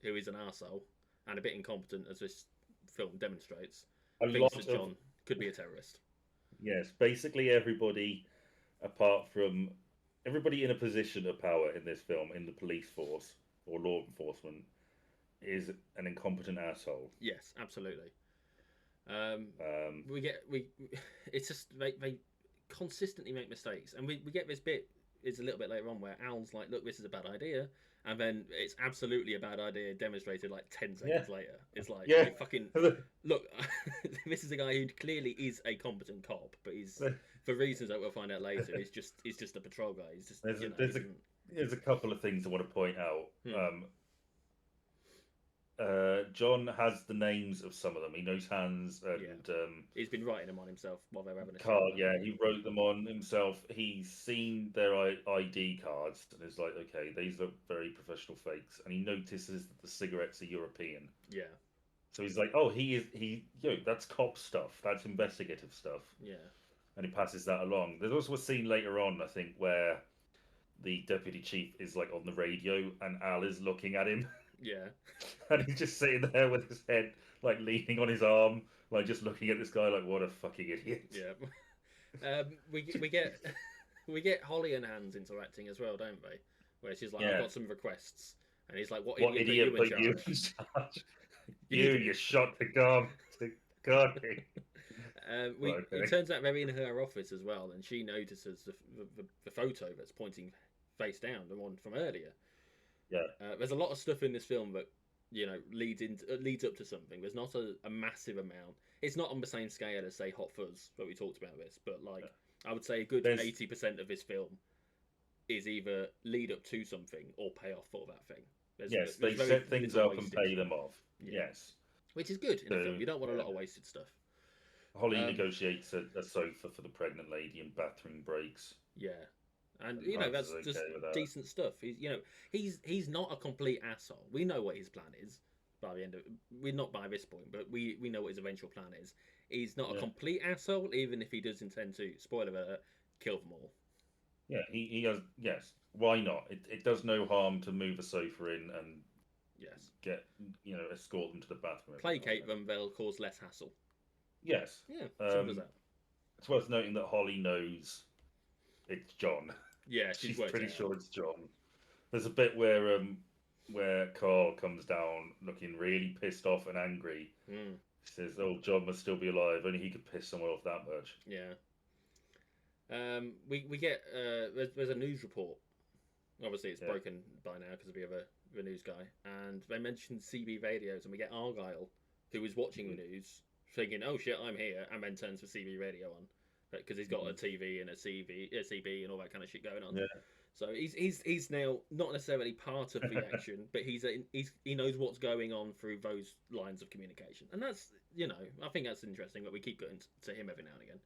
who is an arsehole and a bit incompetent, as this film demonstrates, thinks that John could be a terrorist. Yes, basically everybody, apart from everybody in a position of power in this film, in the police force or law enforcement, is an incompetent asshole. Yes, absolutely. It's just they consistently make mistakes, and we get this bit. It's a little bit later on where Al's like, "Look, this is a bad idea," and then it's absolutely a bad idea demonstrated like 10 seconds later. It's like, fucking look, this is a guy who clearly is a competent cop, but he's, for reasons that we'll find out later, he's just a patrol guy. He's just there's a couple of things I want to point out. John has the names of some of them. He knows Hans, and he's been writing them on himself while they're having a Carl. He wrote them on himself. He's seen their ID cards, and is like, okay, these are very professional fakes. And he notices that the cigarettes are European. Yeah. So he's like, oh, that's cop stuff. That's investigative stuff. Yeah. And he passes that along. There's also a scene later on, I think, where the deputy chief is like on the radio, and Al is looking at him. Yeah. And he's just sitting there with his head like leaning on his arm, like just looking at this guy like, what a fucking idiot. Yeah. We get Holly and Hans interacting as well, don't we? Where she's like, I've got some requests. And he's like, what idiot put you in charge? You shot the guard. It turns out they're in her office as well, and she notices the photo that's pointing face down, the one from earlier. Yeah. There's a lot of stuff in this film that leads up to something. There's not a massive amount. It's not on the same scale as say Hot Fuzz that we talked about this, but I would say a good 80% of this film is either lead up to something or pay off for that thing. They set things up and pay them off. Yeah. Yes. Which is good in a film. You don't want a lot of wasted stuff. Holly negotiates a sofa for the pregnant lady and bathroom breaks. Yeah. And that's just decent stuff. He's not a complete asshole. We know what his plan is by the end of we're not by this point, but we know what his eventual plan is. He's not a complete asshole, even if he does intend to, spoiler alert, kill them all. Yeah, he has. Yes, why not? It does no harm to move a sofa in and get escort them to the bathroom. Placate them, they'll cause less hassle. Yes. Yeah. Simple as that. It's worth noting that Holly knows it's John. Yeah, she's pretty sure it's John. There's a bit where Carl comes down looking really pissed off and angry. He says, "Oh, John must still be alive. Only he could piss someone off that much." Yeah. We get there's a news report. Obviously, it's broken by now because of the news guy, and they mentioned CB radios, and we get Argyle, who is watching the news, thinking, "Oh shit, I'm here," and then turns the CB radio on because he's got a TV and a CB and all that kind of shit going on. Yeah. So he's now not necessarily part of the action, but he knows what's going on through those lines of communication, and that's I think that's interesting that we keep going to him every now and again.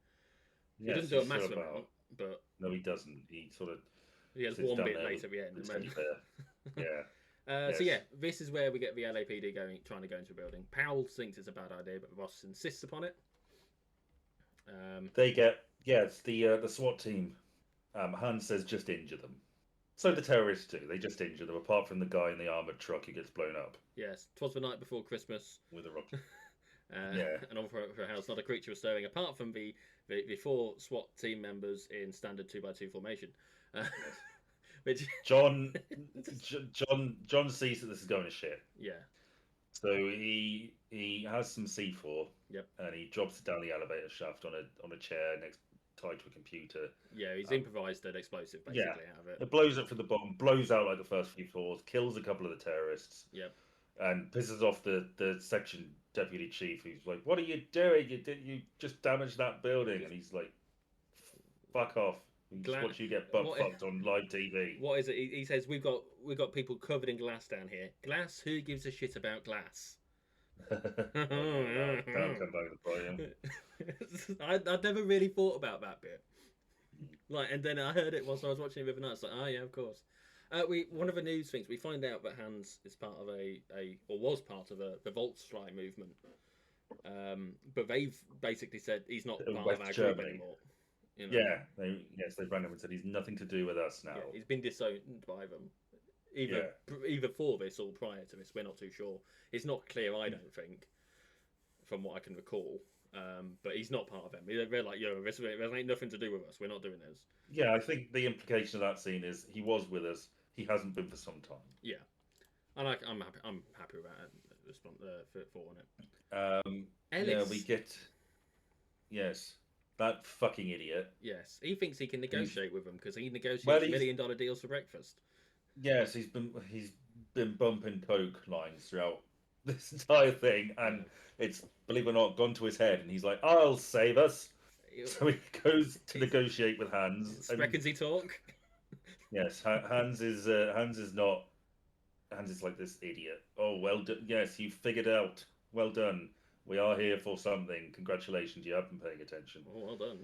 He doesn't do a massive amount, but no, he doesn't. He has one bit later at the end. Yeah. So this is where we get the LAPD trying to go into a building. Powell thinks it's a bad idea, but the boss insists upon it. They get it's the SWAT team. Hans says just injure them. So the terrorists do. They just injure them, apart from the guy in the armored truck who gets blown up. Yes, 'twas the night before Christmas. With a rocket. And all for a house, not a creature was stirring, apart from the 4 SWAT team members in standard 2x2 formation. Which John sees that this is going to shit. Yeah. So he has some C4. Yep. And he drops it down the elevator shaft on a chair tied to a computer. Yeah, he's improvised an explosive basically out of it. It blows up from the bottom, blows out like the first few floors, kills a couple of the terrorists. Yep. And pisses off the section deputy chief, who's like, "What are you doing? You just damaged that building." And he's like, "Fuck off! Watch you get butt fucked on live TV." What is it? He says, "We've got people covered in glass down here. Glass? Who gives a shit about glass?" Don't come back to bite him. I'd never really thought about that bit. And then I heard it whilst I was watching it the other night. It's like, oh yeah, of course. One of the news things, we find out that Hans is part of was part of the Volksfrei movement, but they've basically said he's not part of our group anymore. Yeah, they ran him and said he's nothing to do with us now. Yeah, he's been disowned by them, either for this or prior to this. We're not too sure. It's not clear, I don't think, from what I can recall. But he's not part of them. They're like, this ain't nothing to do with us. We're not doing this. Yeah, I think the implication of that scene is he was with us. He hasn't been for some time. Yeah, and I'm happy with that. For it. Ellis. We get that fucking idiot. Yes, he thinks he can negotiate with them because he negotiates $1 million deals for breakfast. Yes, he's been bumping coke lines throughout this entire thing, and it's, believe it or not, gone to his head, and he's like, "I'll save us." So he goes to negotiate with Hans. Reckons he talk? Yes, Hans is not. Hans is like this idiot. "Oh, well done. Yes, you figured out. Well done. We are here for something. Congratulations, you have been paying attention." Oh, well done.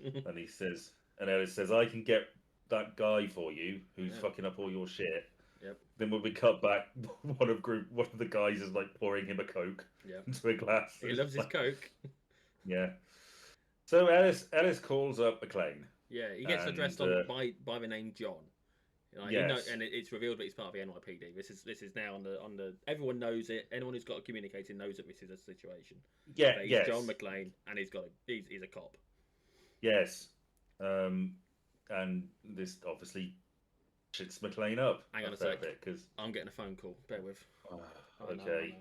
And Ellis says, "I can get that guy for you who's fucking up all your shit." Yep. Then when we cut back, one of the guys is like pouring him a Coke into a glass. He loves his Coke. Yeah. So Ellis calls up McClane. Yeah, he gets addressed by the name John. Yes. And it's revealed that he's part of the NYPD. This is now on the. Everyone knows it. Anyone who's got communicating knows that this is a situation. Yeah. He's John McClane, and he's a cop. Yes. And this obviously shits McClane up. Hang on a sec, because I'm getting a phone call. Bear with. Okay.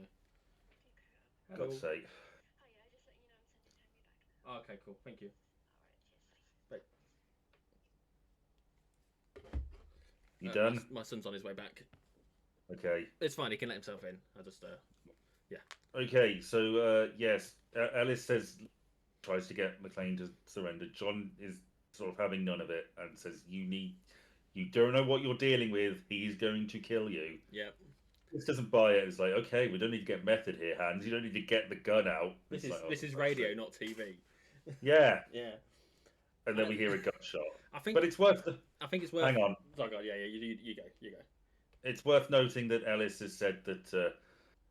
God's sake. Oh, okay, cool. Thank you. Right. You done? My son's on his way back. Okay. It's fine. He can let himself in. I just, yeah. Okay. So yes, Ellis says tries to get McLean to surrender. John is sort of having none of it and says, you don't know what you're dealing with. He's going to kill you." Yeah. This doesn't buy it. It's like, okay, we don't need to get method here, Hans. You don't need to get the gun out. This It's is like, this is for radio, sake. not TV. Yeah. Yeah. And then we hear a gunshot. I think. But it's worth. I think it's worth. Hang on. Oh god, yeah. You go. You go. It's worth noting that Ellis has said that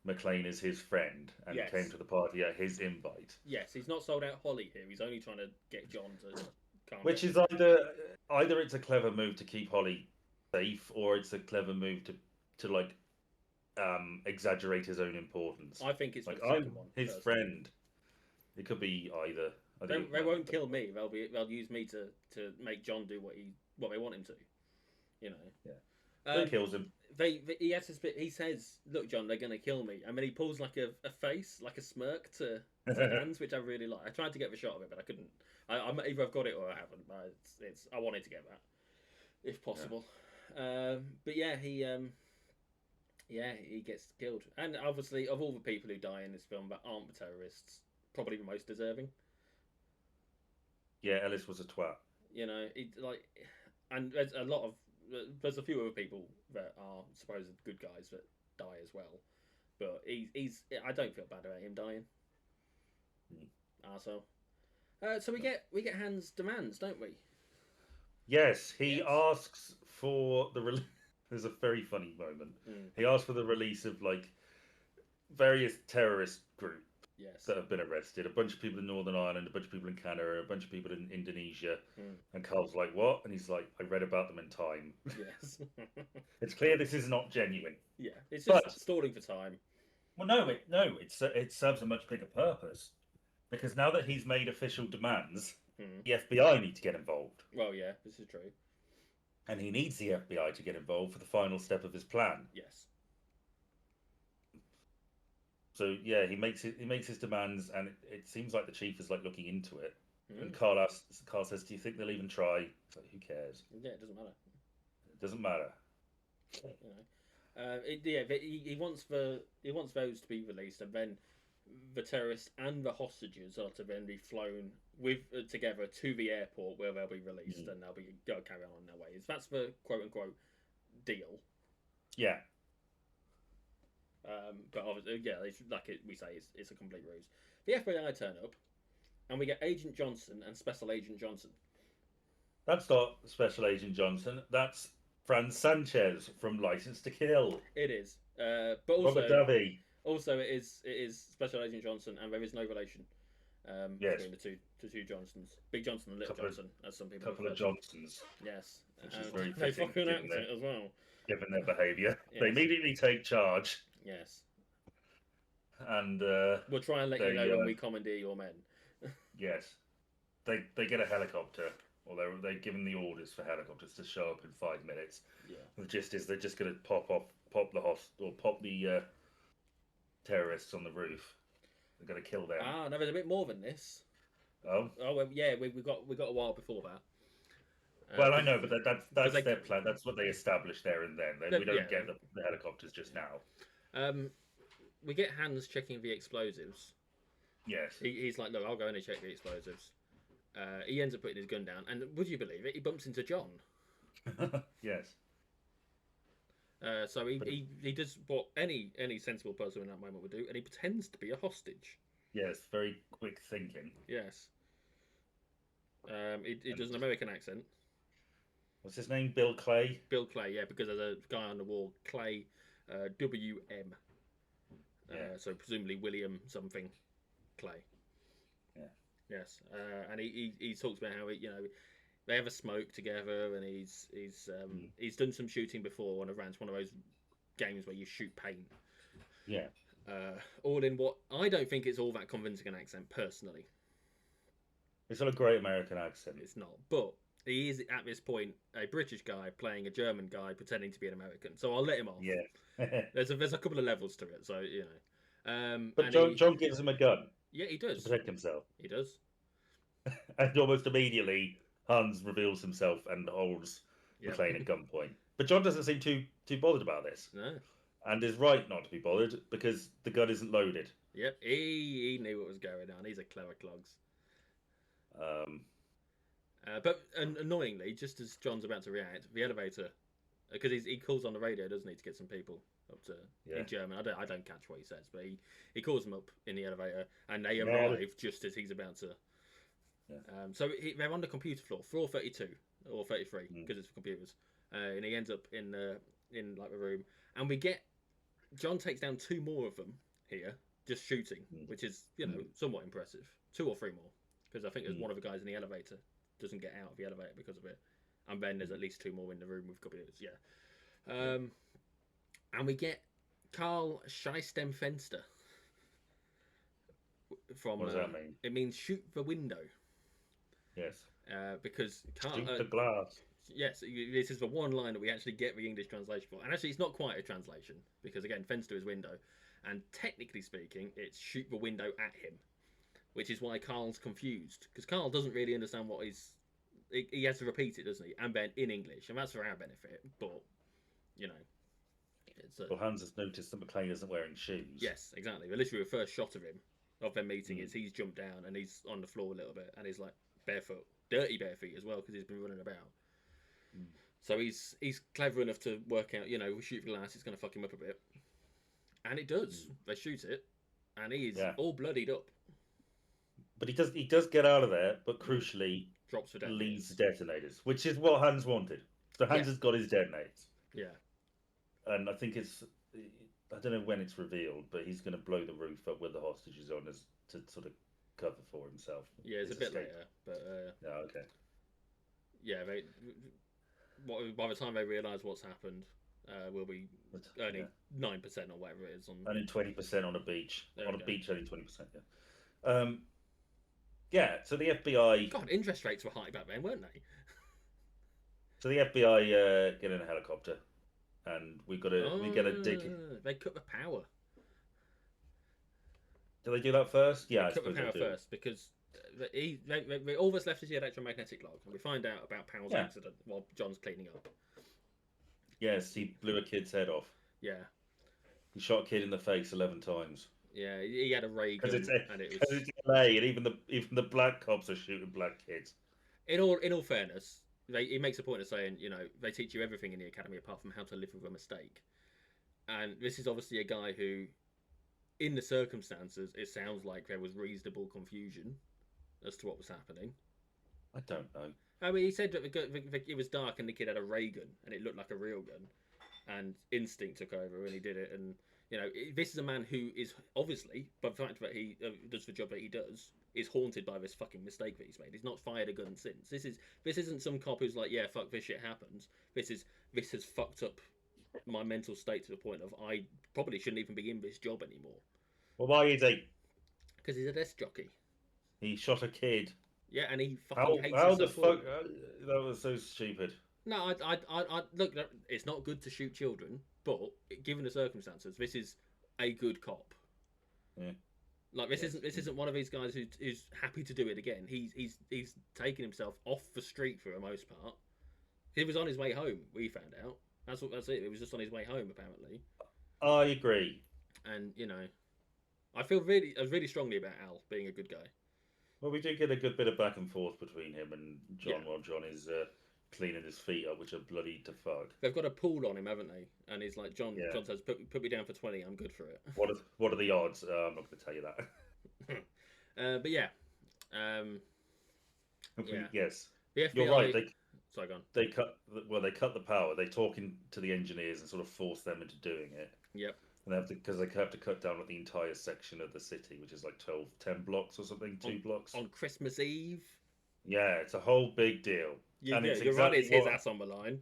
McLean is his friend and Yes. came to the party at his invite. Yes, he's not sold out Holly here. He's only trying to get John to calm Which down. is either it's a clever move to keep Holly safe, or it's a clever move to like exaggerate his own importance. I think it's like the I'm second one. his friend. It could be either. They won't kill me. They'll use me to make John do what they want him to. You know. Yeah. Who kills him? He has this bit. He says, "Look, John, they're gonna kill me," and then he pulls like a face, like a smirk to hands, which I really like. I tried to get the shot of it, but I couldn't. I'm either I've got it or I haven't. But I wanted to get that, if possible. Yeah. But yeah, he gets killed, and obviously, of all the people who die in this film that aren't the terrorists, probably the most deserving. Yeah, Ellis was a twat. You know, and there's a few other people that are supposed good guys that die as well, but he's I don't feel bad about him dying. Arsehole. So we get Hans' demands, don't we? Yes, he asks for the There's a very funny moment. He asks for the release of like various terrorist groups that have been arrested. A bunch of people in Northern Ireland, a bunch of people in Canada, a bunch of people in Indonesia. And Carl's like, "What?" And he's like, "I read about them in Time." Yes. It's clear this is not genuine. Yeah, it's just stalling for time. Well, no, it serves a much bigger purpose, because now that he's made official demands, the FBI need to get involved. Well, yeah, this is true. And he needs the FBI to get involved for the final step of his plan. Yes. So yeah, he makes his demands, and it seems like the chief is like looking into it. And Carl says, "Do you think they'll even try?" It's like, who cares? Yeah, it doesn't matter. It doesn't matter. You know, he wants those to be released, and then the terrorists and the hostages are to then be flown together to the airport where they'll be released, and they'll carry on their ways. That's the quote unquote deal. Yeah. But obviously, yeah, we say, it's a complete ruse. The FBI turn up, and we get Agent Johnson and Special Agent Johnson. That's not Special Agent Johnson. That's Franz Sanchez from License to Kill. It is, but also Robert Davi. Also, it is Special Agent Johnson, and there is no relation between the two Johnsons, Big Johnson and Little Johnson, as some people. Couple of Johnsons. Yes, which is very they fitting, fucking act it as well. Given their behaviour, Yes. They immediately take charge. Yes. And we'll try and let you know when we commandeer your men. Yes, they get a helicopter, or they're given the orders for helicopters to show up in 5 minutes. Yeah. The gist is they're just going to pop the terrorists on the roof. They're going to kill them. Ah, no, there's a bit more than this. Oh. Oh, well, yeah, we got a while before that. Well, I know, but that's their plan. That's what they established there and then. We don't get the helicopters just now. We get Hans checking the explosives. Yes. He's like, "Look, I'll go in and check the explosives." He ends up putting his gun down, and would you believe it? He bumps into John. Yes. So he does what any sensible person in that moment would do, and he pretends to be a hostage. Yes, very quick thinking. Yes. He does an American accent. What's his name? Bill Clay? Bill Clay, yeah, because there's a guy on the wall, Clay, W.M. So presumably William something Clay. Yeah. Yes. And he talks about how they have a smoke together, and he's done some shooting before on a ranch, one of those games where you shoot paint. Yeah. All in what I don't think it's all that convincing an accent personally. It's not a great American accent. It's not, but he is at this point a British guy playing a German guy pretending to be an American. So I'll let him off. Yeah. there's a couple of levels to it, so But John gives him a gun. Yeah, he does. To protect himself. He does. And almost immediately, Hans reveals himself and holds McClane at gunpoint. But John doesn't seem too bothered about this. No. And is right not to be bothered because the gun isn't loaded. Yep, he knew what was going on. He's a clever clogs. But annoyingly, just as John's about to react, the elevator, because he calls on the radio, doesn't he, to get some people up to in German. I don't catch what he says, but he calls them up in the elevator, and they arrive just as he's about to. Yeah. So they're on the computer floor 32 or 33 because it's for computers, and he ends up in like the room, and we get John takes down 2 more of them here, just shooting, which is somewhat impressive. 2 or 3 more, because I think there's one of the guys in the elevator doesn't get out of the elevator because of it, and then there's at least 2 more in the room with computers. Yeah, and we get Karl Scheistem-Fenster. From what does that mean? It means shoot the window. Yes. Because shoot the glass. Yes, this is the one line that we actually get the English translation for, and actually it's not quite a translation because again, Fenster is window, and technically speaking, it's shoot the window at him, which is why Carl's confused because Carl doesn't really understand what he has to repeat it, doesn't he? And then in English, and that's for our benefit, but it's well, Hans has noticed that McClane isn't wearing shoes. Yes, exactly. But literally, the first shot of him of their meeting is he's jumped down and he's on the floor a little bit, and he's like barefoot, dirty bare feet as well because he's been running about. So he's clever enough to work out, we shoot the glass, it's going to fuck him up a bit, and it does. They shoot it, and he's all bloodied up. But he does get out of there, but crucially drops the detonators. Leaves the detonators, which is what Hans wanted. So Hans has got his detonators. Yeah. And I think I don't know when it's revealed, but he's going to blow the roof up with the hostages on as to sort of cover for himself. Yeah, it's a bit later, but yeah, okay. Yeah, by the time they realise what's happened, we'll be earning 9% or whatever it is on. Earning 20% on a beach. On a beach, earning 20%. Yeah. Yeah. So the FBI. God, interest rates were high back then, weren't they? So the FBI get in a helicopter. And we get a dig. They cut the power. Do they do that first? Yeah, they cut the power first because all that's left is the electromagnetic log, and we find out about Powell's accident while John's cleaning up. Yes, he blew a kid's head off. Yeah, he shot a kid in the face 11 times. Yeah, he had a ray gun, and it was it's LA, and even the black cops are shooting black kids. In all fairness. He makes a point of saying, they teach you everything in the academy apart from how to live with a mistake. And this is obviously a guy who, in the circumstances, it sounds like there was reasonable confusion as to what was happening. I don't know. I mean, he said that it was dark and the kid had a ray gun and it looked like a real gun. And instinct took over and he did it. And, this is a man who is obviously, by the fact that he does the job that he does, is haunted by this fucking mistake that he's made. He's not fired a gun since. This isn't some cop who's like, yeah, fuck, this shit happens. This has fucked up my mental state to the point of I probably shouldn't even be in this job anymore. Well, why is he? Because he's a desk jockey. He shot a kid. Yeah, and he fucking hates how the fuck? That was so stupid. No, I look. It's not good to shoot children, but given the circumstances, this is a good cop. Yeah. Like this isn't one of these guys who's happy to do it again. He's taken himself off the street for the most part. He was on his way home. We found out. That's it. It was just on his way home apparently. I agree. And I feel really strongly about Al being a good guy. Well, we do get a good bit of back and forth between him and John while John is cleaning his feet up, which are bloody to fuck. They've got a pool on him, haven't they? And he's like, John says, put me down for 20, I'm good for it. What are the odds? I'm not going to tell you that. But yeah. Yes. The FBI... You're right. Sorry, go on. They cut the power. They talk to the engineers and sort of force them into doing it. Yep. And because they have to cut down the entire section of the city, which is like 10 blocks or something, 2 blocks. On Christmas Eve? Yeah, it's a whole big deal. You're right, it's his ass on the line.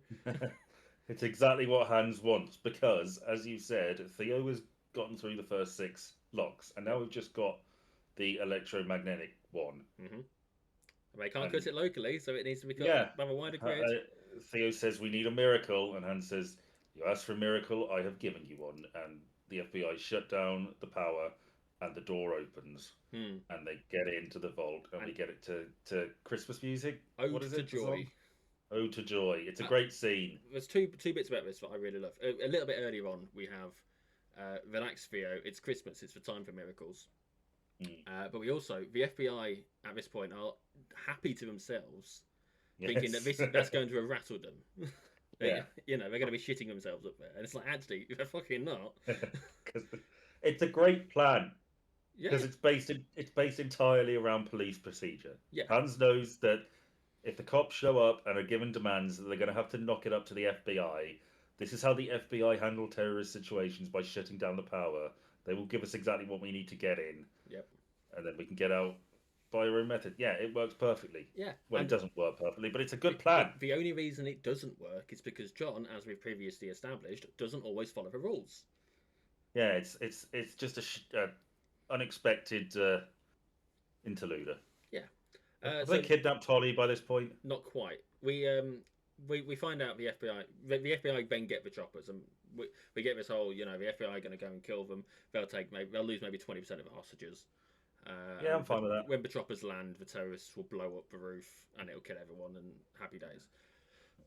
It's exactly what Hans wants, because, as you said, Theo has gotten through the first 6 locks, and now we've just got the electromagnetic one. Mm-hmm. They can't cut it locally, so it needs to be cut by a wider grid. Theo says, we need a miracle, and Hans says, you asked for a miracle, I have given you one. And the FBI shut down the power, and the door opens, and they get into the vault, and we get it to Christmas music. What is Ode to it? Joy. Ode to Joy. It's a great scene. There's two bits about this that I really love. A little bit earlier on, we have Relax Theo. It's Christmas. It's the time for miracles. But we also, the FBI at this point are happy to themselves, thinking that that's going to have rattled them. Yeah. You know, they're going to be shitting themselves up there. And it's like, actually, they're fucking not. Because it's a great plan. Yeah. Because it's based entirely around police procedure. Yeah. Hans knows that if the cops show up and are given demands that they're going to have to knock it up to the FBI, this is how the FBI handle terrorist situations, by shutting down the power. They will give us exactly what we need to get in. Yep. And then we can get out by our own method. Yeah, it works perfectly. Yeah. Well, it doesn't work perfectly, but it's a good plan. The only reason it doesn't work is because John, as we've previously established, doesn't always follow the rules. Yeah, it's just a unexpected interluder. Yeah. Have they kidnapped Holly by this point? Not quite. We find out the FBI. The FBI then get the choppers, and we get this whole, you know, the FBI are going to go and kill them. They'll lose maybe 20% of the hostages. Yeah, I'm fine with that. When the choppers land, the terrorists will blow up the roof, and it'll kill everyone. And happy days.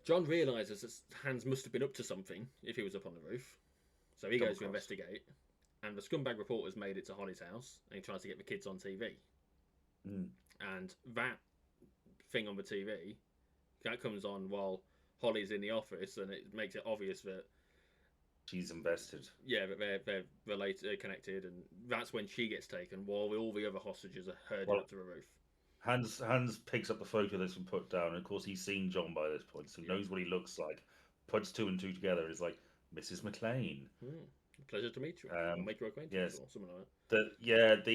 John realizes that Hans must have been up to something if he was up on the roof, so he goes to investigate. And the scumbag reporter's made it to Holly's house, and he tries to get the kids on TV. And that thing on the TV, that comes on while Holly's in the office, and it makes it obvious that she's invested. Yeah, that they're related, connected, and that's when she gets taken, while all the other hostages are herded up to the roof. Hans picks up the photo that's been put down, and of course he's seen John by this point, so he knows what he looks like. Puts two and two together, is like, Mrs. McLean. Pleasure to meet you. I'll make your acquaintance, or something like that.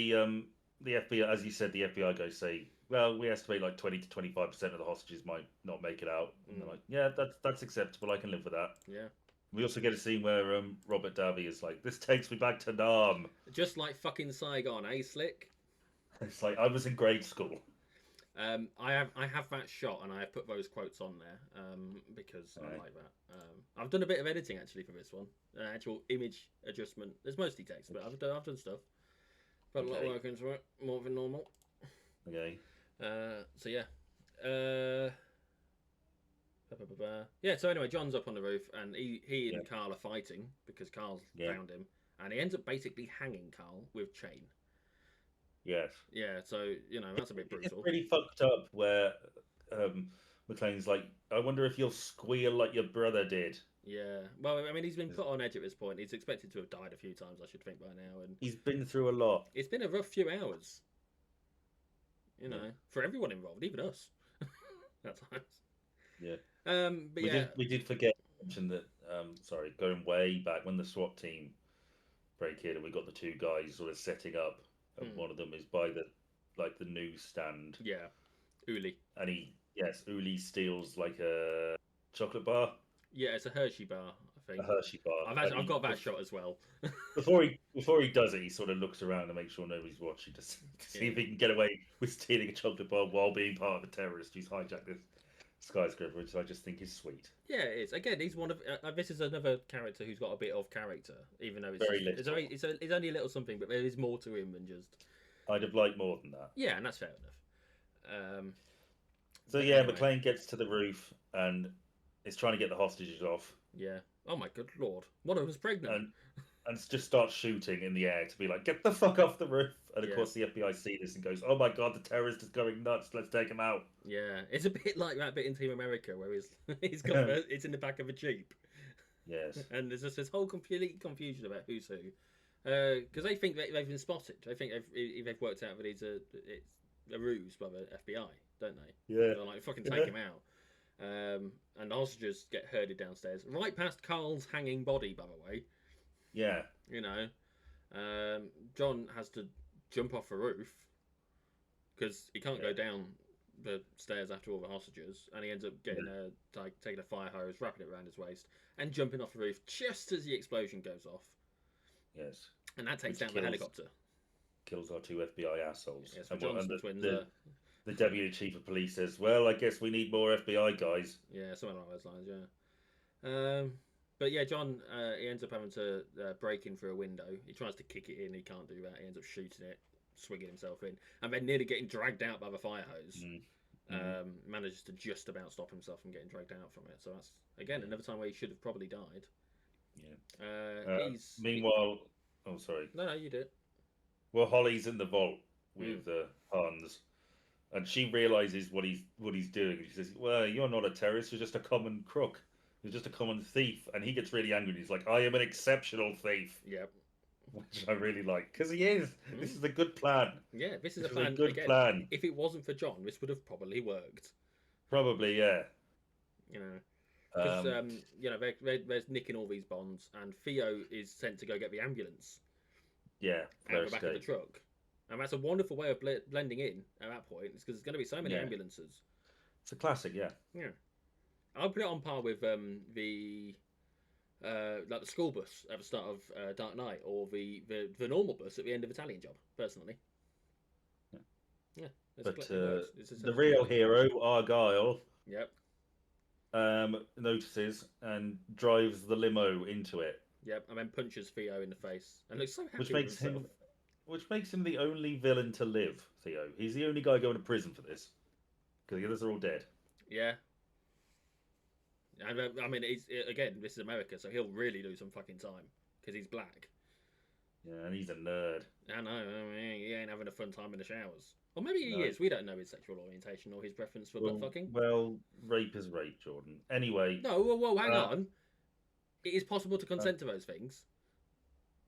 The FBI, as you said, the FBI guys say, well, we estimate like 20 to 25% of the hostages might not make it out. And they're like, yeah, that's acceptable. I can live with that. Yeah. We also get a scene where Robert Davi is like, this takes me back to Nam. Just like fucking Saigon, eh, Slick? It's like, I was in grade school. I have that shot, and I have put those quotes on there because I like that. I've done a bit of editing actually for this one, actual image adjustment. There's mostly text, but I've done stuff. Put a lot of work into it, more than normal. Okay. So yeah. Yeah. So anyway, John's up on the roof, and he and Carl are fighting because Carl's found him, and he ends up basically hanging Carl with chain. Yes. Yeah, so, you know, that's a bit brutal. It's really fucked up where McLean's like, I wonder if you'll squeal like your brother did. Yeah. Well, I mean, he's been put on edge at this point. He's expected to have died a few times, I should think, by now. And he's been through a lot. It's been a rough few hours. You know, for everyone involved, even us. At times. Yeah. But we did forget to mention that, sorry, going way back when the SWAT team break in and we got the two guys sort of setting up. And one of them is by the newsstand. Yeah, Uli. And Uli steals like a chocolate bar. Yeah, it's a Hershey bar, I think. A Hershey bar. I've got that shot as well. before he does it, he sort of looks around to make sure nobody's watching to see if he can get away with stealing a chocolate bar while being part of a terrorist who's hijacked this skyscraper, which I just think is sweet. Yeah, it is. Again, he's one of. This is another character who's got a bit of character, even though it's only a little something, but there is more to him than just. I'd have liked more than that. Yeah, and that's fair enough. Anyway. McLean gets to the roof and is trying to get the hostages off. Yeah. Oh my good lord! One of them's pregnant. And just starts shooting in the air to be like, get the fuck off the roof. And of course the FBI see this and goes, oh my god, the terrorist is going nuts. Let's take him out. Yeah, it's a bit like that bit in Team America where he's got it's in the back of a Jeep. Yes. And there's just this whole complete confusion about who's who. Because they think they've been spotted. They think they've worked out that it's a ruse by the FBI, don't they? Yeah. They're like, fucking take him out. And the hostages get herded downstairs. Right past Carl's hanging body, by the way. Yeah. You know, John has to jump off the roof because he can't go down the stairs after all the hostages, and he ends up getting taking a fire hose, wrapping it around his waist, and jumping off the roof just as the explosion goes off. Yes. And that takes down the helicopter. Kills our two FBI assholes. Yes, the twins. The deputy chief of police says, "Well, I guess we need more FBI guys." Yeah, something along those lines. Yeah. But yeah, John, he ends up having to break in through a window. He tries to kick it in. He can't do that. He ends up shooting it, swinging himself in, and then nearly getting dragged out by the fire hose. Manages to just about stop himself from getting dragged out from it. So that's again another time where he should have probably died. Yeah. Meanwhile, oh sorry. No, you did. Well, Holly's in the vault with Hans, and she realizes what he's doing. She says, "Well, you're not a terrorist. You're just a common crook. You're just a common thief." And he gets really angry. He's like, "I am an exceptional thief." Yep. Which I really like because he is. This is a good plan. Yeah, this is a plan. Good plan. If it wasn't for John, this would have probably worked. Probably, yeah. You know, because you know they're nicking all these bonds, and Theo is sent to go get the ambulance. Yeah, out the back of the truck, and that's a wonderful way of blending in at that point. It's because there's going to be so many ambulances. It's a classic, yeah. Yeah, I'll put it on par with the like the school bus at the start of Dark Knight, or the normal bus at the end of Italian Job. Personally, yeah. But the real hero, Argyle, yep, notices and drives the limo into it. Yep, and then punches Theo in the face and looks so happy with himself. Which makes him the only villain to live. Theo, he's the only guy going to prison for this because the others are all dead. Yeah. And I mean, again, this is America, so he'll really do some fucking time because he's black. Yeah, and he's a nerd. I know. I mean, he ain't having a fun time in the showers. Or maybe he is. We don't know his sexual orientation or his preference for butt fucking. Well, rape is rape, Jordan. Anyway. No, well, hang on. It is possible to consent to those things.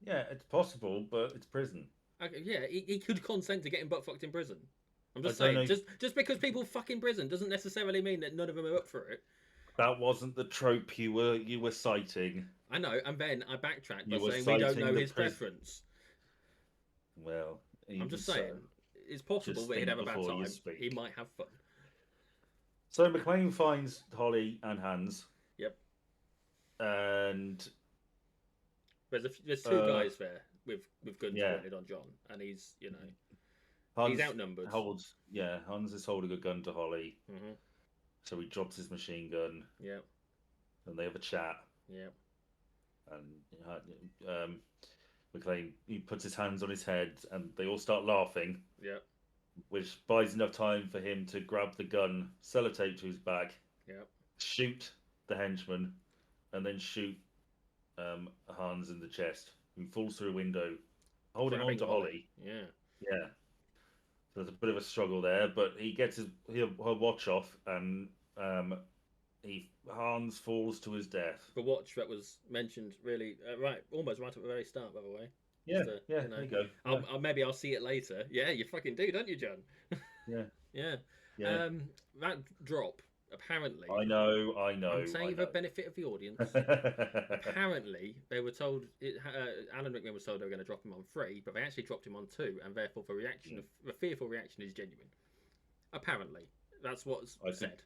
Yeah, it's possible, but it's prison. Okay, yeah, he could consent to getting butt fucked in prison. I'm just saying, just because people fuck in prison doesn't necessarily mean that none of them are up for it. That wasn't the trope you were citing. I know, and then I backtracked by saying we don't know his preference. Well, I'm just saying, it's possible that he'd have a bad time. He might have fun. So McClane finds Holly and Hans. Yep. And there's two guys there with guns pointed on John, and he's he's outnumbered. Hans is holding a gun to Holly. Mm-hmm. So he drops his machine gun. Yeah. And they have a chat. Yeah. And McClane, he puts his hands on his head, and they all start laughing. Yeah. Which buys enough time for him to grab the gun, sellotape to his back. Yeah. Shoot the henchman, and then shoot Hans in the chest, who falls through a window, holding on to Holly. Yeah. Yeah. So there's a bit of a struggle there, but he gets her watch off, and Hans falls to his death. The watch that was mentioned, really, almost right at the very start, by the way. Yeah, there you go. Maybe I'll see it later. Yeah, you fucking do, don't you, John? Yeah. Yeah. That drop, apparently. I know. I'm saying the benefit of the audience. Apparently, they were told. Alan Rickman was told they were going to drop him on 3, but they actually dropped him on 2, and therefore the fearful reaction is genuine. Apparently, that's what's said.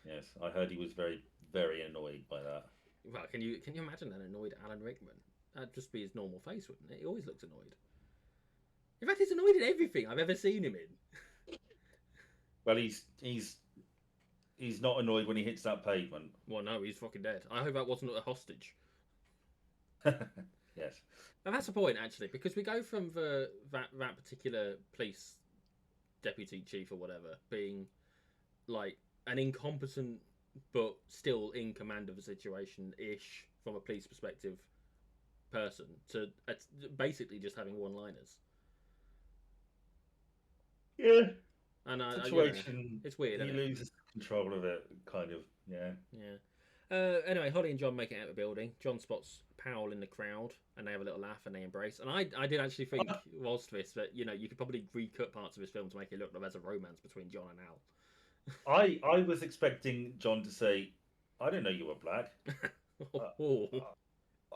Yes, I heard he was very, very annoyed by that. Well, can you imagine an annoyed Alan Rickman? That'd just be his normal face, wouldn't it? He always looks annoyed. In fact, he's annoyed in everything I've ever seen him in. Well, he's not annoyed when he hits that pavement. Well, no, he's fucking dead. I hope that wasn't a hostage. Yes. And that's the point, actually, because we go from that particular police deputy chief or whatever being like an incompetent but still in command of a situation-ish from a police perspective person to basically just having one-liners. Yeah. And situation. It's weird. He loses control of it, kind of. Yeah. Yeah. Anyway, Holly and John make it out of the building. John spots Powell in the crowd, and they have a little laugh and they embrace. And I did actually think, whilst this, that you could probably recut parts of this film to make it look like there's a romance between John and Al. I was expecting John to say, "I didn't know you were black."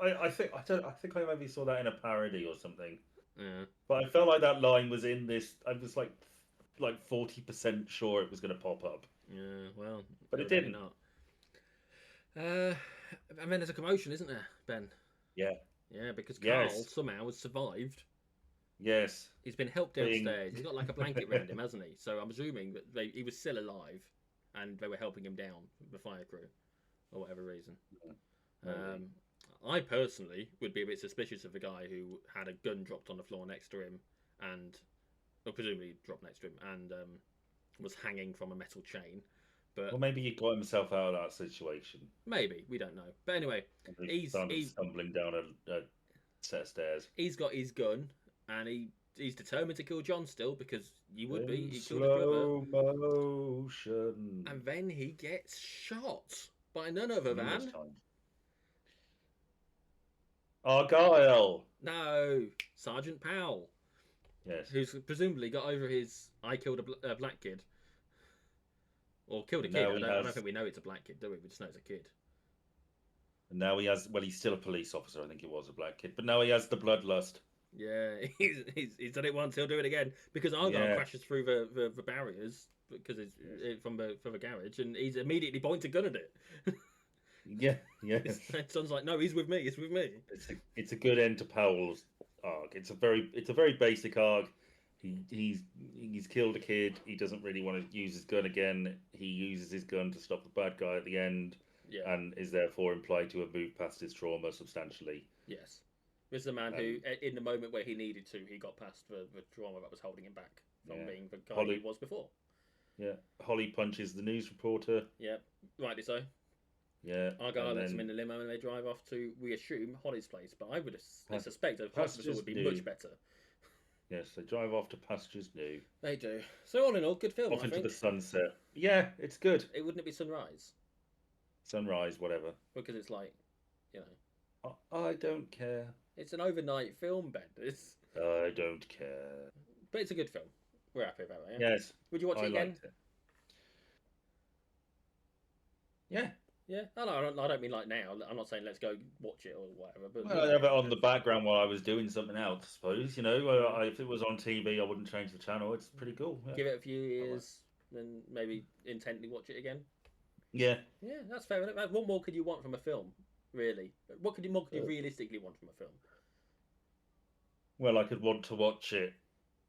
I think I maybe saw that in a parody or something. Yeah. But I felt like that line was in this. I was like 40% sure it was going to pop up. Yeah, well, but it didn't. Not. And then there's a commotion, isn't there, Ben? Yeah. Yeah, because Carl somehow has survived. Yes. He's been helped downstairs. He's got like a blanket around him, hasn't he? So I'm assuming that he was still alive, and they were helping him down, the fire crew, or whatever reason. I personally would be a bit suspicious of a guy who had a gun dropped on the floor next to him, and or presumably dropped next to him, and was hanging from a metal chain. But Well, maybe he got himself out of that situation. maybe we don't know. But anyway, He found him stumbling down a set of stairs. He's got his gun, and he's determined to kill John still, because you would be. He killed slow motion. And then he gets shot by none other than Argyle. No, Sergeant Powell. Yes. Who's presumably got over his "I killed a black kid," or killed a kid. I don't think we know it's a black kid, do we? We just know it's a kid. And now he has. Well, he's still a police officer. I think he was a black kid, but now he has the bloodlust. Yeah, he's done it once. He'll do it again, because Argyle crashes through the barriers because it's from the garage, and he's immediately points a gun at it. Yeah. His son's like, no, he's with me. It's with me. It's a good end to Powell's arc. It's a very basic arc. He's killed a kid. He doesn't really want to use his gun again. He uses his gun to stop the bad guy at the end, and is therefore implied to have moved past his trauma substantially. Yes. This is a man who, in the moment where he needed to, he got past the trauma that was holding him back from being the guy he was before. Yeah. Holly punches the news reporter. Yeah, rightly so. Yeah. Argyle lets him in the limo, and they drive off to, we assume, Holly's place. But I would suspect a hospital would be much better. Yes, they drive off to pastures new. They do. So all in all, good film. Off into the sunset. Yeah, it's good. Wouldn't it be sunrise? Sunrise, whatever. Because it's like, I don't care. It's an overnight film, Benders. I don't care. But it's a good film. We're happy about that. Yeah? Yes. Would you watch it again? Liked it. Yeah. Yeah. I don't mean like now. I'm not saying let's go watch it or whatever. But I have it on the background while I was doing something else, I suppose. If it was on TV, I wouldn't change the channel. It's pretty cool. Yeah. Give it a few years, then maybe intently watch it again. Yeah. Yeah, that's fair enough. What more could you want from a film, really? What could you realistically want from a film? Well, I could want to watch it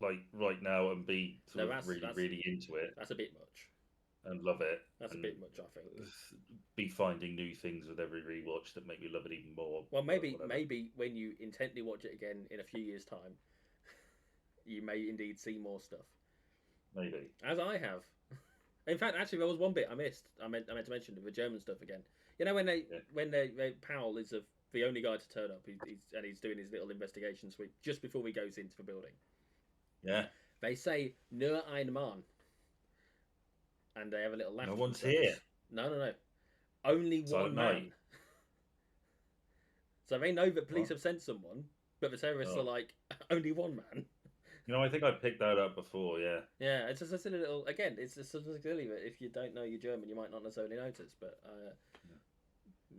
like right now and be really into it. That's a bit much. And love it. That's a bit much, I think. Be finding new things with every rewatch that make me love it even more. Well, maybe when you intently watch it again in a few years' time, you may indeed see more stuff. Maybe. As I have. In fact, actually, there was one bit I missed. I meant to mention the German stuff again. When Powell is the only guy to turn up, he's doing his little investigation sweep just before he goes into the building. Yeah. They say "nur ein Mann," and they have a little laugh. No one's here. No. Only one man. So they know that police have sent someone, but the terrorists are like, only one man. I think I picked that up before, yeah. Yeah, it's just a silly little... Again, it's just something silly that if you don't know you're German, you might not necessarily notice. But,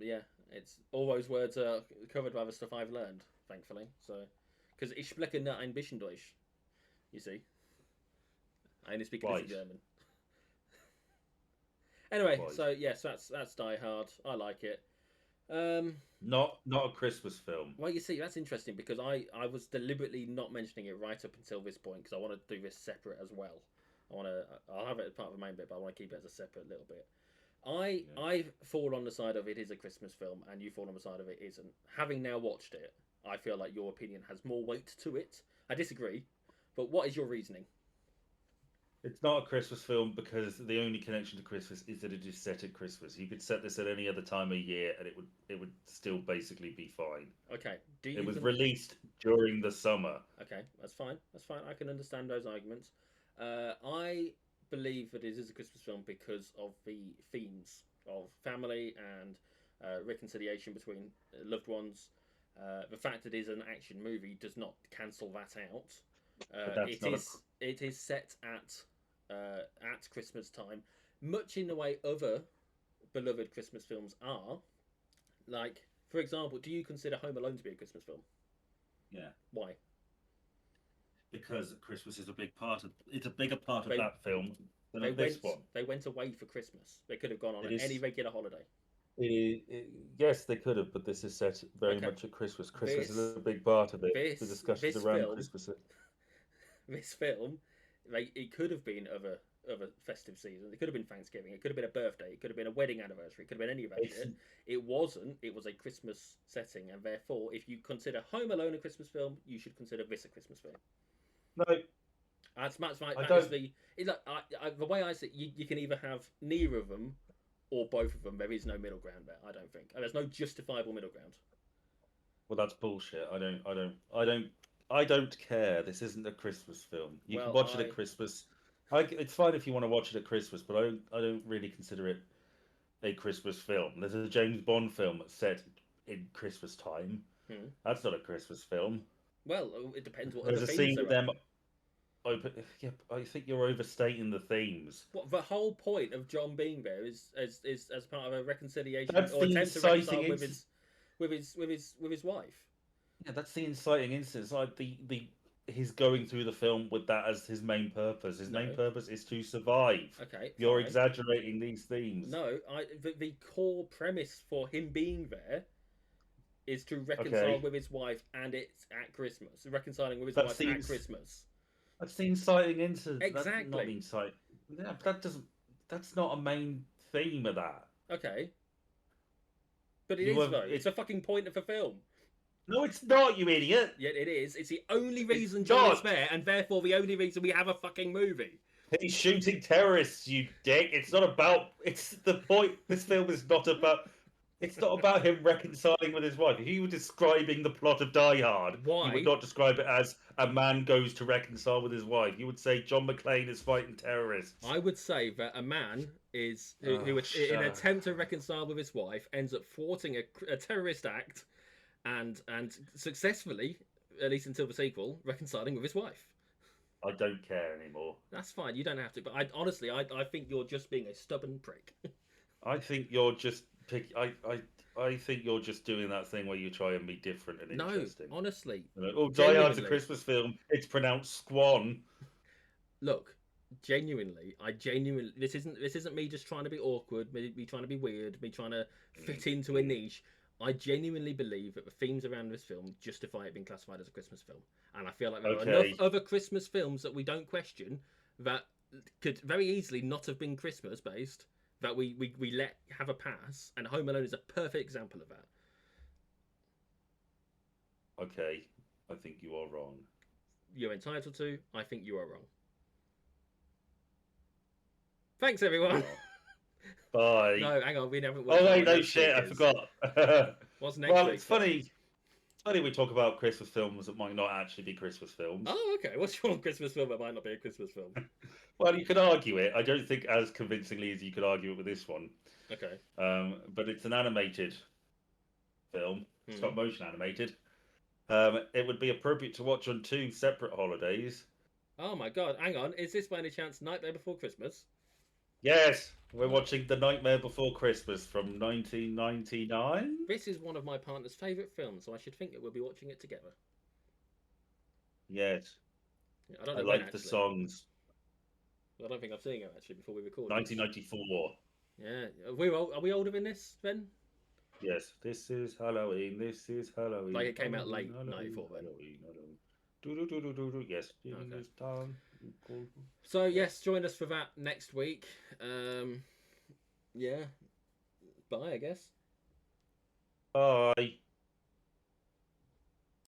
yeah, it's all those words are covered by the stuff I've learned, thankfully. So, because ich spreche nur ein bisschen Deutsch, you see. I only speak a little German. Anyway, so yes, that's Die Hard. I like it. Not a Christmas film. Well, you see, that's interesting because I was deliberately not mentioning it right up until this point because I want to do this separate as well. I'll have it as part of the main bit, but I want to keep it as a separate little bit. I fall on the side of it is a Christmas film, and you fall on the side of it isn't. Having now watched it, I feel like your opinion has more weight to it. I disagree, but what is your reasoning? It's not a Christmas film because the only connection to Christmas is that it is set at Christmas. You could set this at any other time of year and it would still basically be fine. Okay. It was released during the summer. Okay, that's fine. I can understand those arguments. I believe that it is a Christmas film because of the themes of family and reconciliation between loved ones. The fact that it is an action movie does not cancel that out. It is set at Christmas time, much in the way other beloved Christmas films are. Like, for example, do you consider Home Alone to be a Christmas film? Yeah. Why? Because Christmas is a bigger part of that film than this one. They went away for Christmas. They could have gone on any regular holiday. Yes, they could have, but this is set very much at Christmas. Christmas is a big part of it. The discussions around Christmas. This film, it could have been of a festive season. It could have been Thanksgiving. It could have been a birthday. It could have been a wedding anniversary. It could have been any of that shit. It wasn't. It was a Christmas setting, and therefore, if you consider Home Alone a Christmas film, you should consider this a Christmas film. No. That's the way I see it, you can either have neither of them or both of them. There is no middle ground there. I don't think. And there's no justifiable middle ground. Well, that's bullshit. I don't care. This isn't a Christmas film. You can watch it at Christmas. It's fine if you want to watch it at Christmas, but I don't really consider it a Christmas film. There's a James Bond film set in Christmas time. That's not a Christmas film. Well, it depends what there's a scene with them. Yeah, I think you're overstating the themes. What the whole point of John being there is as part of a reconciliation or attempt to reconcile with his wife. Yeah, that's the inciting incident. Like he's going through the film with that as his main purpose. His main purpose is to survive. Okay, you're exaggerating these themes. No, the core premise for him being there is to reconcile with his wife, and it's at Christmas. Reconciling with his wife at Christmas. That's the inciting incident. Exactly. That's not the incite. Yeah, but that's not a main theme of that. Okay. But it is though. It's a fucking point of the film. No, it's not, you idiot. Yeah, it is. It's the only reason John is there, and therefore the only reason we have a fucking movie. He's shooting terrorists, you dick. It's not about. It's the point. This film is not about. It's not about him reconciling with his wife. If you were describing the plot of Die Hard, you would not describe it as a man goes to reconcile with his wife. You would say John McClane is fighting terrorists. I would say that a man is who in an attempt to reconcile with his wife, ends up thwarting a terrorist act, and successfully, at least until the sequel, reconciling with his wife. I don't care anymore. That's fine. You don't have to. But I think you're just being a stubborn prick. I think you're just. I think you're just doing that thing where you try and be different and interesting. No, honestly. Die Hard's a Christmas film. It's pronounced Squan. Look, genuinely, this isn't me just trying to be awkward, me trying to be weird, me trying to fit into a niche. I genuinely believe that the themes around this film justify it being classified as a Christmas film. And I feel like there are enough other Christmas films that we don't question that could very easily not have been Christmas based, that we let have a pass, and Home Alone is a perfect example of that. Okay, I think you are wrong. You're entitled to. I think you are wrong. Thanks, everyone. Bye. No, hang on, we haven't. Oh wait, no shit, I forgot. What's next? Well, it's funny. It's funny we talk about Christmas films that might not actually be Christmas films. Oh, okay. What's your Christmas film that might not be a Christmas film? Well, you could argue it. I don't think as convincingly as you could argue it with this one. Okay. But it's an animated film, stop motion animated. It would be appropriate to watch on 2 separate holidays. Oh my god, hang on. Is this by any chance Nightmare Before Christmas? Yes, we're watching The Nightmare Before Christmas from 1999. This is one of my partner's favourite films, so I should think that we'll be watching it together. Yes. I don't know I like the songs. I don't think I've seen it actually before we record. 1994. Yeah. Are we older than this, Ben? Yes. This is Halloween. This is Halloween. Like it came out late, Halloween, 94 then. Halloween. Yes. Okay. So yes, join us for that next week. Yeah. Bye, I guess. Bye.